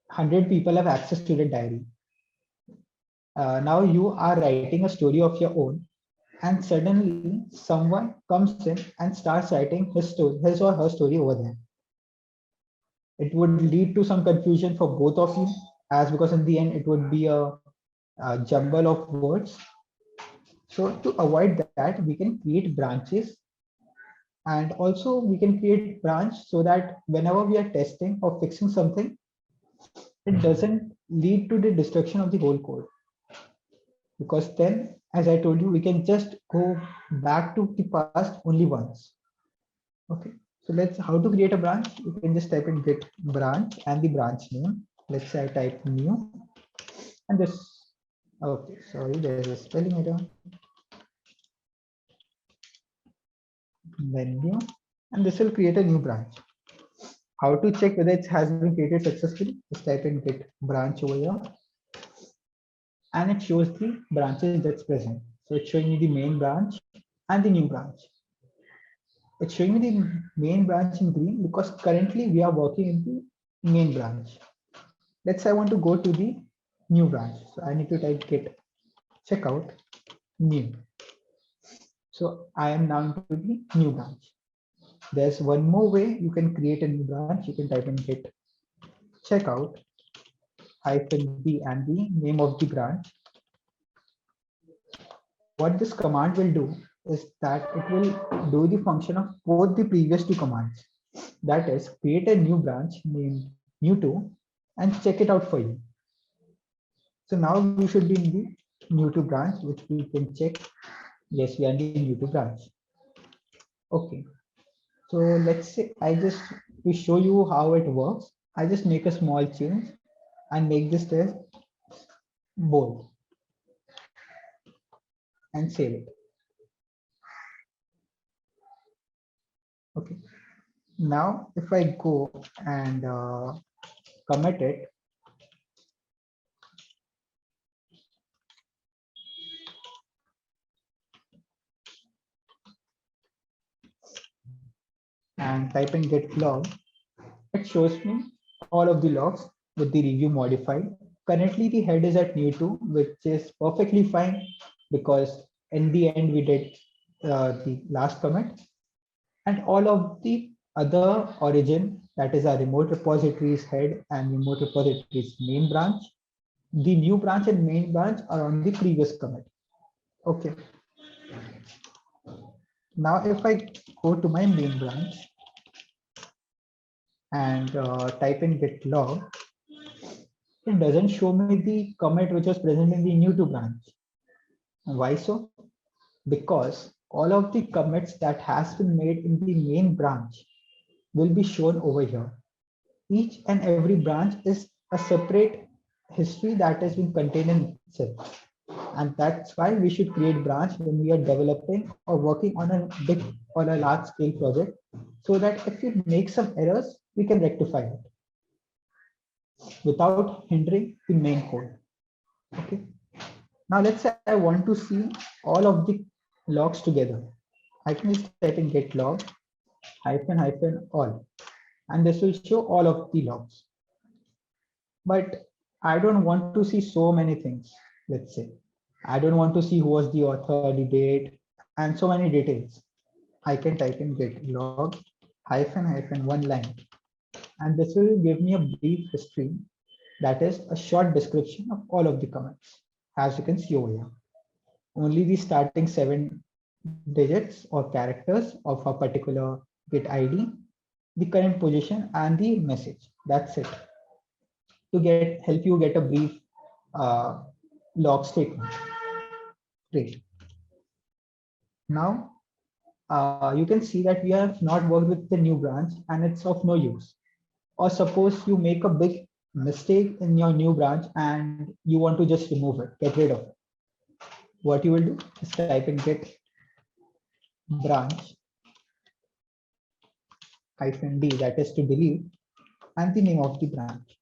100 people have access to the diary. Now you are writing a story of your own, and suddenly someone comes in and starts writing his or her story over there. It would lead to some confusion for both of you, as because in the end it would be a jumble of words. So to avoid that, we can create branches, and also we can create branch so that whenever we are testing or fixing something, it doesn't lead to the destruction of the whole code. Because then, as I told you, we can just go back to the past only once. Okay, so let's how to create a branch. You can just type in git branch and the branch name. Let's say I type new, and this. Okay, sorry, there's a spelling error. Then new, and this will create a new branch. How to check whether it has been created successfully? Just type in git branch over here, and it shows the branches that's present. So it's showing me the main branch and the new branch. It's showing me the main branch in green because currently we are working in the main branch. Let's say I want to go to the new branch. So I need to type git checkout new. So I am now into the new branch. There's one more way you can create a new branch. You can type in git checkout -b and the name of the branch. What this command will do is that it will do the function of both the previous two commands. That is, create a new branch named new2 and check it out for you. So now we should be in the new2 branch, which we can check. Yes, we are in the new2 branch. Okay. So let's say to show you how it works, I just make a small change and make this test bold and save it. Okay. Now, if I go and commit it, and type in git log, it shows me all of the logs with the review modified. Currently, the head is at new2, which is perfectly fine because in the end we did the last commit, and all of the other origin, that is our remote repositories head and remote repositories main branch, the new branch and main branch are on the previous commit. Okay. Now, if I go to my main branch and type in git log, it doesn't show me the commit which was present in the new2 branch. Why so? Because all of the commits that has been made in the main branch will be shown over here. Each and every branch is a separate history that has been contained in itself. And that's why we should create branch when we are developing or working on a big or a large scale project, so that if we make some errors, we can rectify it without hindering the main code. Okay. Now let's say I want to see all of the logs together. I can just type in get log hyphen all, and this will show all of the logs. But I don't want to see so many things. Let's say I don't want to see who was the author, the date, and so many details. I can type in get log hyphen one line, and this will give me a brief history, that is a short description of all of the comments, as you can see over here. Only the starting 7 digits or characters of a particular Git ID, the current position, and the message. That's it. To help you get a brief uh, log statement. Great. Now you can see that we have not worked with the new branch and it's of no use. Or suppose you make a big mistake in your new branch and you want to just remove it, get rid of it. What you will do is type in get branch -d, that is to delete, and the name of the branch.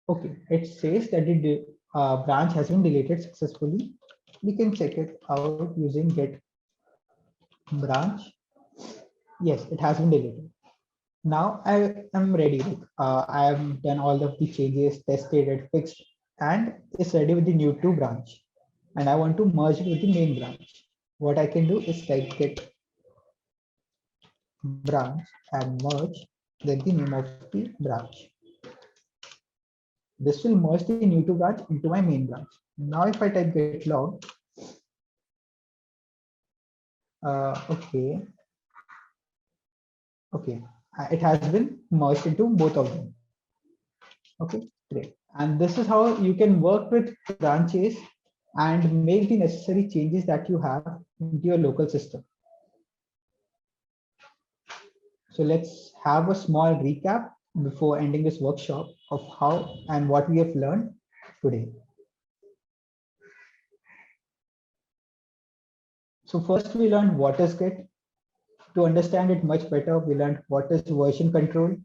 Okay, it says that the branch has been deleted successfully. We can check it out using get branch. Yes, it has been deleted. Now I am ready. I have done all of the changes, tested it, fixed, and it's ready with the new to branch. And I want to merge it with the main branch. What I can do is type get branch and merge, then the name of the branch. This will merge the new to branch into my main branch. Now if I type get log, okay, it has been merged into both of them. Okay, great. And this is how you can work with branches and make the necessary changes that you have into your local system. So let's have a small recap before ending this workshop of how and what we have learned today. So first we learned what is Git. To understand it much better, we learned what is version control.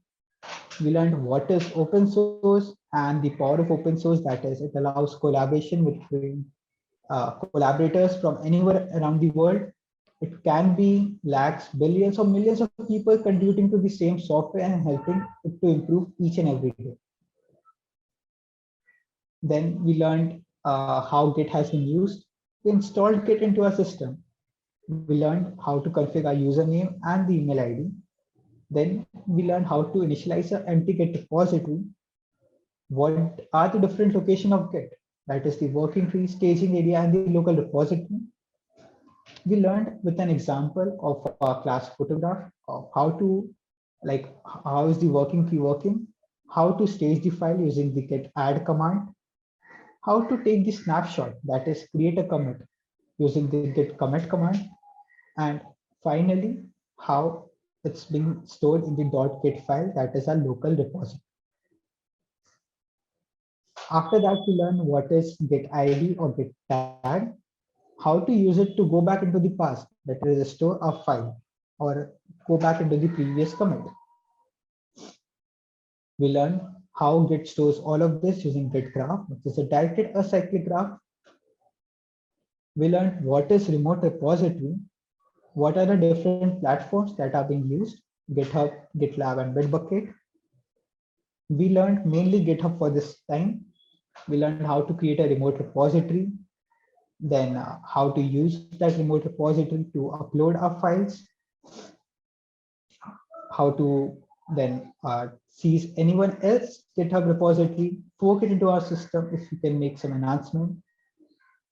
We learned what is open source and the power of open source, that is it allows collaboration between collaborators from anywhere around the world. It can be lakhs, billions, or millions of people contributing to the same software and helping it to improve each and every day. Then we learned how Git has been used. We installed Git into our system. We learned how to configure our username and the email ID. Then we learned how to initialize an empty Git repository. What are the different locations of Git? That is the working tree, staging area, and the local repository. We learned with an example of a class photograph of how to, like, how is the working tree working, how to stage the file using the git add command, how to take the snapshot, that is create a commit using the git commit command, and finally, how it's being stored in the .git file, that is our local repository. After that, we learn what is git ID or git tag, how to use it to go back into the past, that is restore a file or go back into the previous commit. We learn how Git stores all of this using Git graph, which is a directed acyclic graph. We learned what is remote repository, what are the different platforms that are being used, GitHub, GitLab, and Bitbucket. We learned mainly GitHub for this time. We learned how to create a remote repository, then how to use that remote repository to upload our files, how to then seize anyone else GitHub repository, fork it into our system if you can make some enhancement,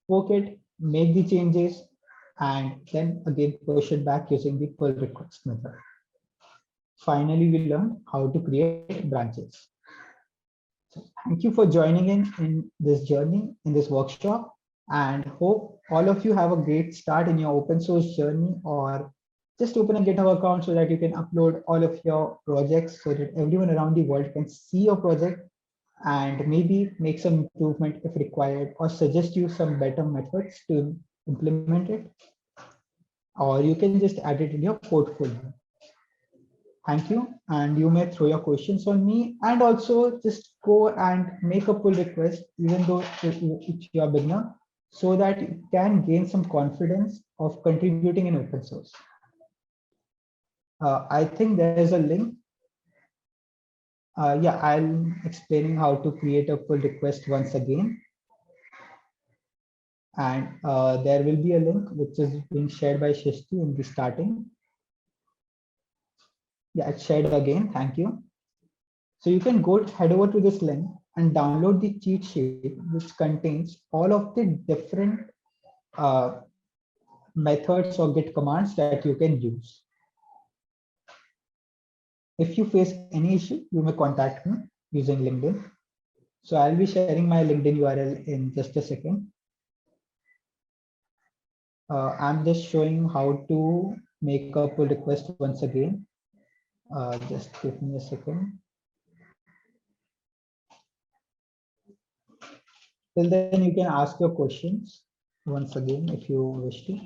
fork it, make the changes, and then again push it back using the pull request method. Finally, we learned how to create branches. So thank you for joining in this journey, in this workshop, and hope all of you have a great start in your open source journey, or just open a GitHub account so that you can upload all of your projects so that everyone around the world can see your project and maybe make some improvement if required, or suggest you some better methods to implement it. Or you can just add it in your portfolio. Thank you. And you may throw your questions on me, and also just go and make a pull request, even though if you are beginner, so that you can gain some confidence of contributing in open source. I think there is a link. Yeah, I'm explaining how to create a pull request once again. And there will be a link which is being shared by Srishti in the starting. Yeah, it's shared again. Thank you. So you can head over to this link and download the cheat sheet, which contains all of the different uh, methods or Git commands that you can use. If you face any issue, you may contact me using LinkedIn. So I'll be sharing my LinkedIn URL in just a second. I'm just showing how to make a pull request once again. Just give me a second. Till then, you can ask your questions once again if you wish to.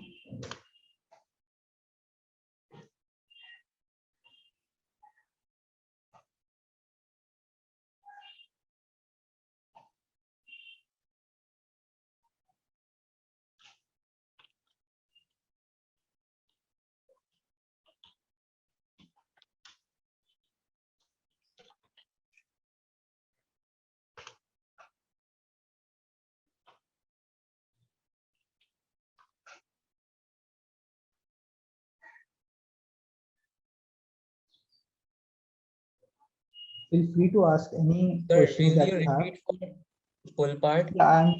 Feel free to ask any Sir, questions will that you you have. repeat for full part? Yeah, and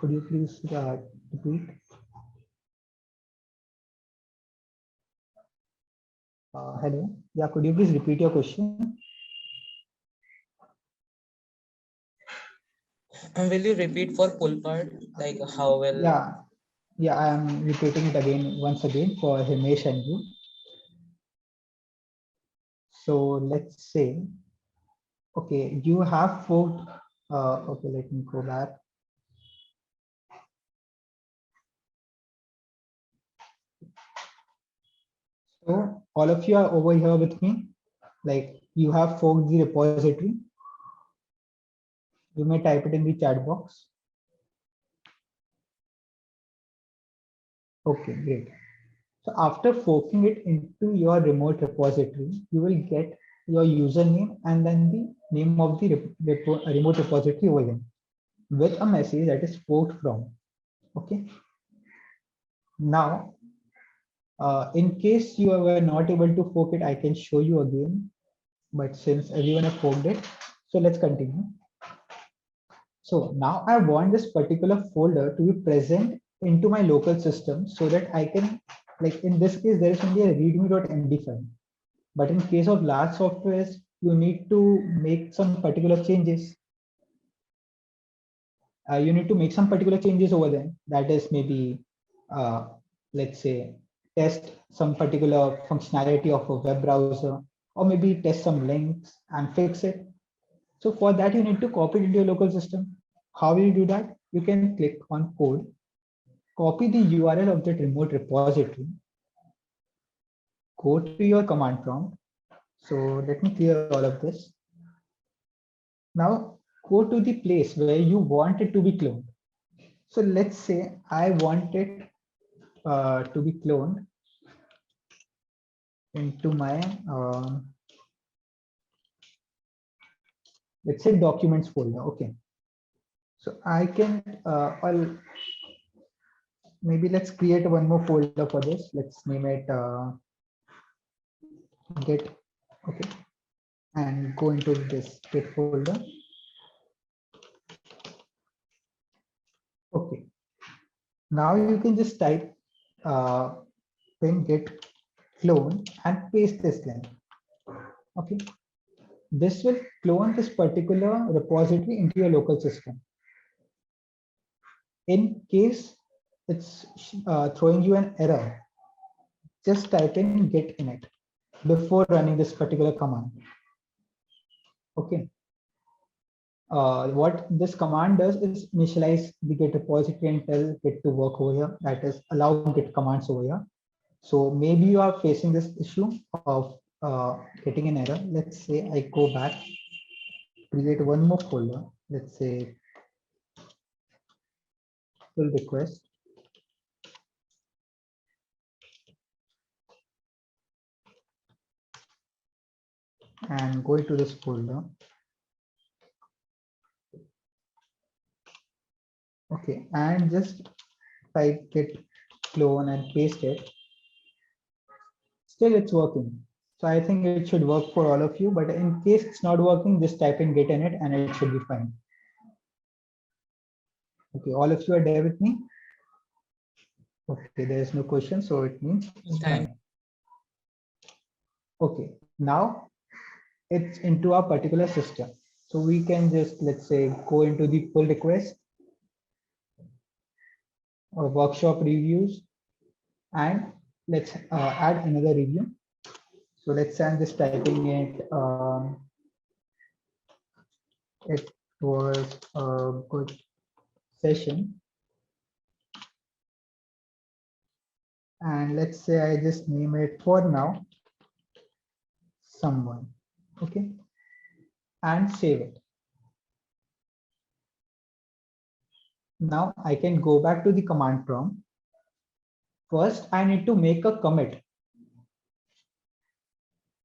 could you please repeat? Hello. Yeah, could you please repeat your question? And will you repeat for full part? Like how will Yeah, I am repeating it again once again for Himesh and you. So let's say, okay, you have forked. Okay, let me go back. So all of you are over here with me. Like you have forked the repository. You may type it in the chat box. Okay, great. So after forking it into your remote repository, you will get your username and then the name of the remote repository over here with a message that is forked from. Okay. Now, in case you were not able to fork it, I can show you again. But since everyone has forked it, so let's continue. So now I want this particular folder to be present into my local system so that I can, like in this case, there is only a readme.md file. But in case of large softwares, you need to make some particular changes. You need to make some particular changes over there. That is maybe, let's say, test some particular functionality of a web browser, or maybe test some links and fix it. So for that, you need to copy it into your local system. How will you do that? You can click on code, copy the URL of that remote repository, go to your command prompt. So let me clear all of this. Now go to the place where you want it to be cloned. So let's say I want it to be cloned into my, let's say documents folder. Okay. So I can, maybe let's create one more folder for this. Let's name it Git. Okay. And go into this Git folder. Okay. Now you can just type pin git clone and paste this link. Okay. This will clone this particular repository into your local system. In case it's throwing you an error, just type in git init before running this particular command. Okay. what this command does is initialize the Git repository and tell Git to work over here. That is allow Git commands over here. So maybe you are facing this issue of getting an error. Let's say I go back, create one more folder. Let's say pull request. And go into this folder. Okay, and just type git clone and paste it. Still it's working. So I think it should work for all of you, but in case it's not working, just type in git in it and it should be fine. Okay, all of you are there with me? Okay, there is no question, so it means it's Thank fine. Okay, now it's into our particular system. So we can just, let's say, go into the pull request or workshop reviews, and let's add another review. So let's say I'm just typing it. It was a good session. And let's say I just name it for now, someone. Okay. And save it. Now I can go back to the command prompt. First, I need to make a commit.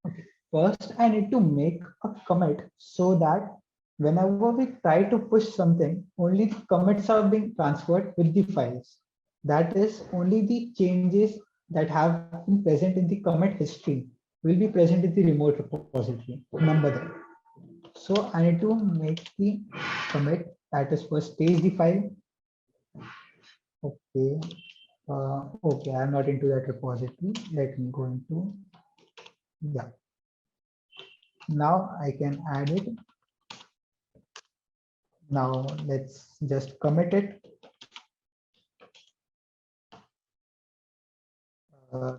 Okay. First, I need to make a commit so that whenever we try to push something, only the commits are being transferred with the files. That is, only the changes that have been present in the commit history will be present in the remote repository. Remember that. So I need to make the commit, that is first stage the file. Okay. Okay, I'm not into that repository. Let me go into, yeah. Now I can add it. Now let's just commit it.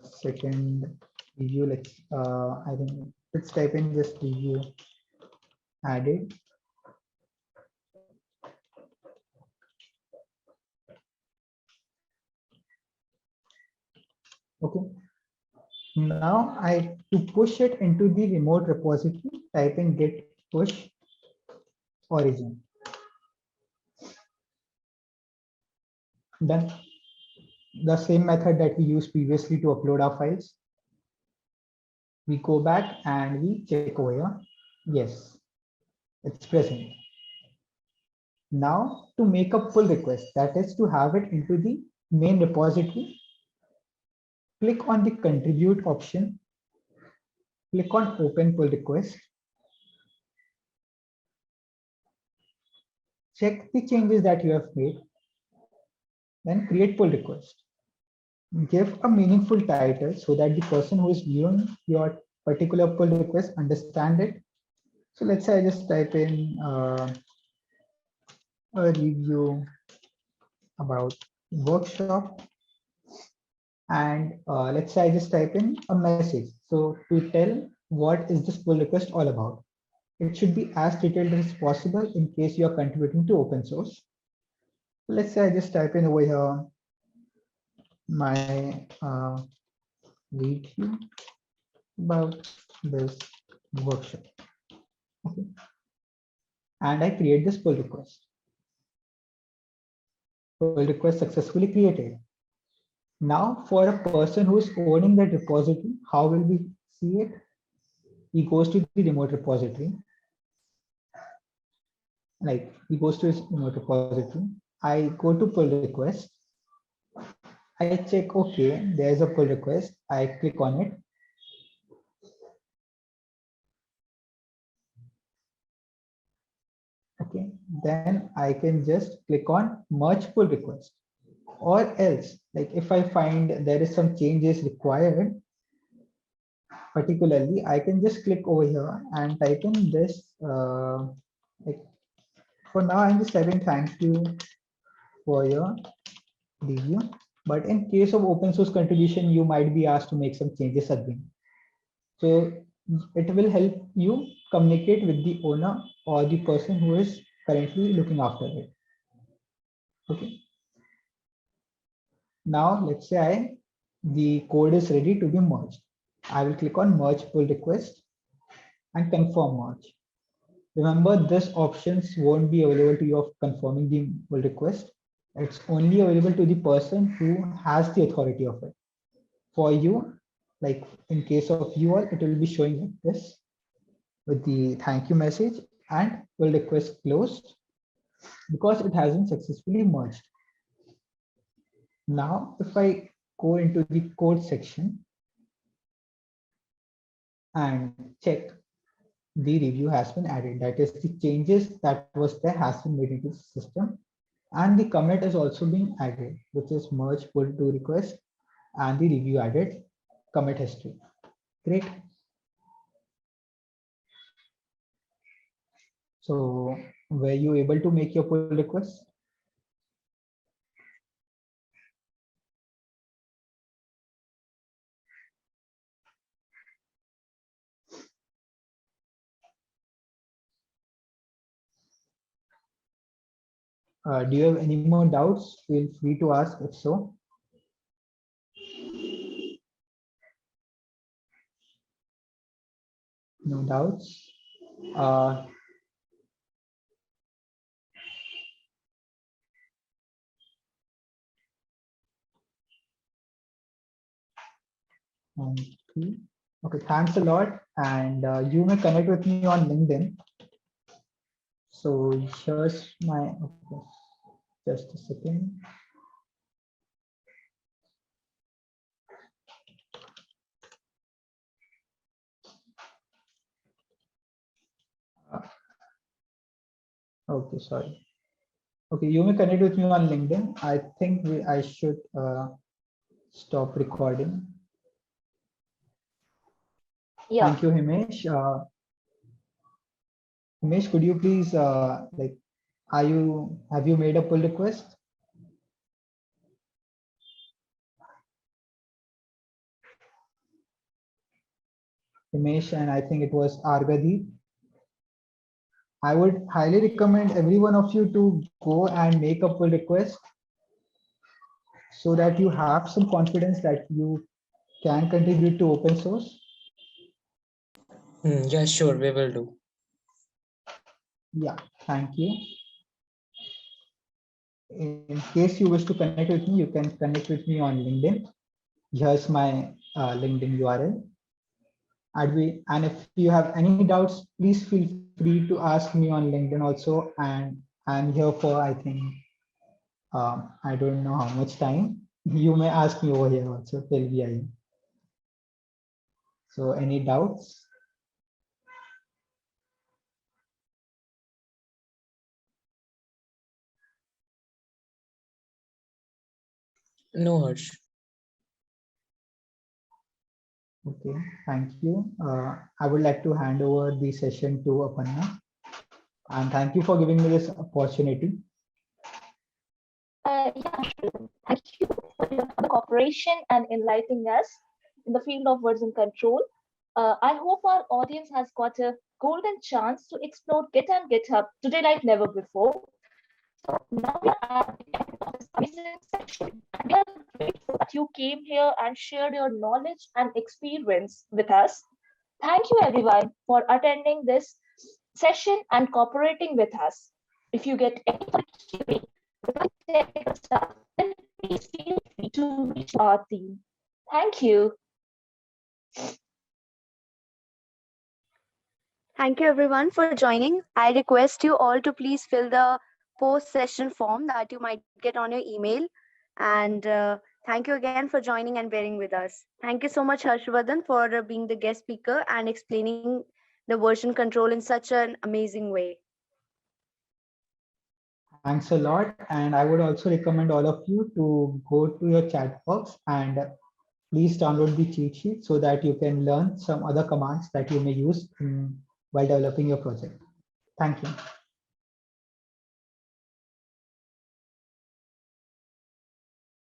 Second review, I think let's type in this review added. Okay. Now to push it into the remote repository, type in git push origin. Done. The same method that we used previously to upload our files. We go back and we check over here. Yes, it's present. Now to make a pull request, that is to have it into the main repository, click on the contribute option, click on open pull request, check the changes that you have made, then create pull request. Give a meaningful title so that the person who is viewing your particular pull request understand it. So let's say I just type in a review about workshop, and let's say I just type in a message. So to tell what is this pull request all about, it should be as detailed as possible in case you are contributing to open source. So let's say I just type in over here my review about this workshop. Okay. And I create this pull request. Pull request successfully created. Now for a person who is owning that repository, how will we see it? He goes to the remote repository. Like he goes to his remote repository. I go to pull request. I check, okay, there's a pull request. I click on it. Okay, then I can just click on merge pull request, or else, like if I find there is some changes required, particularly, I can just click over here and type in this. Like for now, I'm just typing thank you for your review. But in case of open source contribution, you might be asked to make some changes again. So it will help you communicate with the owner or the person who is currently looking after it. Okay. Now let's say the code is ready to be merged. I will click on merge pull request and confirm merge. Remember, this options won't be available to you of confirming the pull request. It's only available to the person who has the authority of it. For you, like in case of you all, it will be showing like this with the thank you message and pull request closed because it hasn't successfully merged. Now, if I go into the code section and check, the review has been added. That is, the changes that was there has been made into the system, and the commit is also being added, which is merge pull to request and the review added commit history. Great. So were you able to make your pull request? Do you have any more doubts? Feel free to ask if so. No doubts. Okay, thanks a lot. And you may connect with me on LinkedIn. So here's my, okay, just a second. Okay, sorry. Okay, you may connect with me on LinkedIn. I think I should stop recording. Yeah. Thank you, Himesh. Himesh, could you please have you made a pull request? Himesh, and I think it was Argadi. I would highly recommend every one of you to go and make a pull request so that you have some confidence that you can contribute to open source. Yeah, sure, we will do. Yeah, thank you. In case you wish to connect with me, you can connect with me on LinkedIn. Here's my LinkedIn URL. And if you have any doubts, please feel free to ask me on LinkedIn also. And I'm here for, I think, I don't know how much time. You may ask me over here also till we are in. So any doubts? No, Harsh. Okay, thank you. I would like to hand over the session to Aparna. And thank you for giving me this opportunity. Yeah, sure. Thank you for your cooperation and enlightening us in the field of version control. I hope our audience has got a golden chance to explore Git and GitHub today like never before. So now we are at the end of this amazing session. We are grateful that you came here and shared your knowledge and experience with us. Thank you everyone for attending this session and cooperating with us. If you get any query regarding technical stuff, then please feel free to reach our team. Thank you. Thank you everyone for joining. I request you all to please fill the post-session form that you might get on your email. And thank you again for joining and bearing with us. Thank you so much, Harshvardhan, for being the guest speaker and explaining the version control in such an amazing way. Thanks a lot. And I would also recommend all of you to go to your chat box and please download the cheat sheet so that you can learn some other commands that you may use while developing your project. Thank you.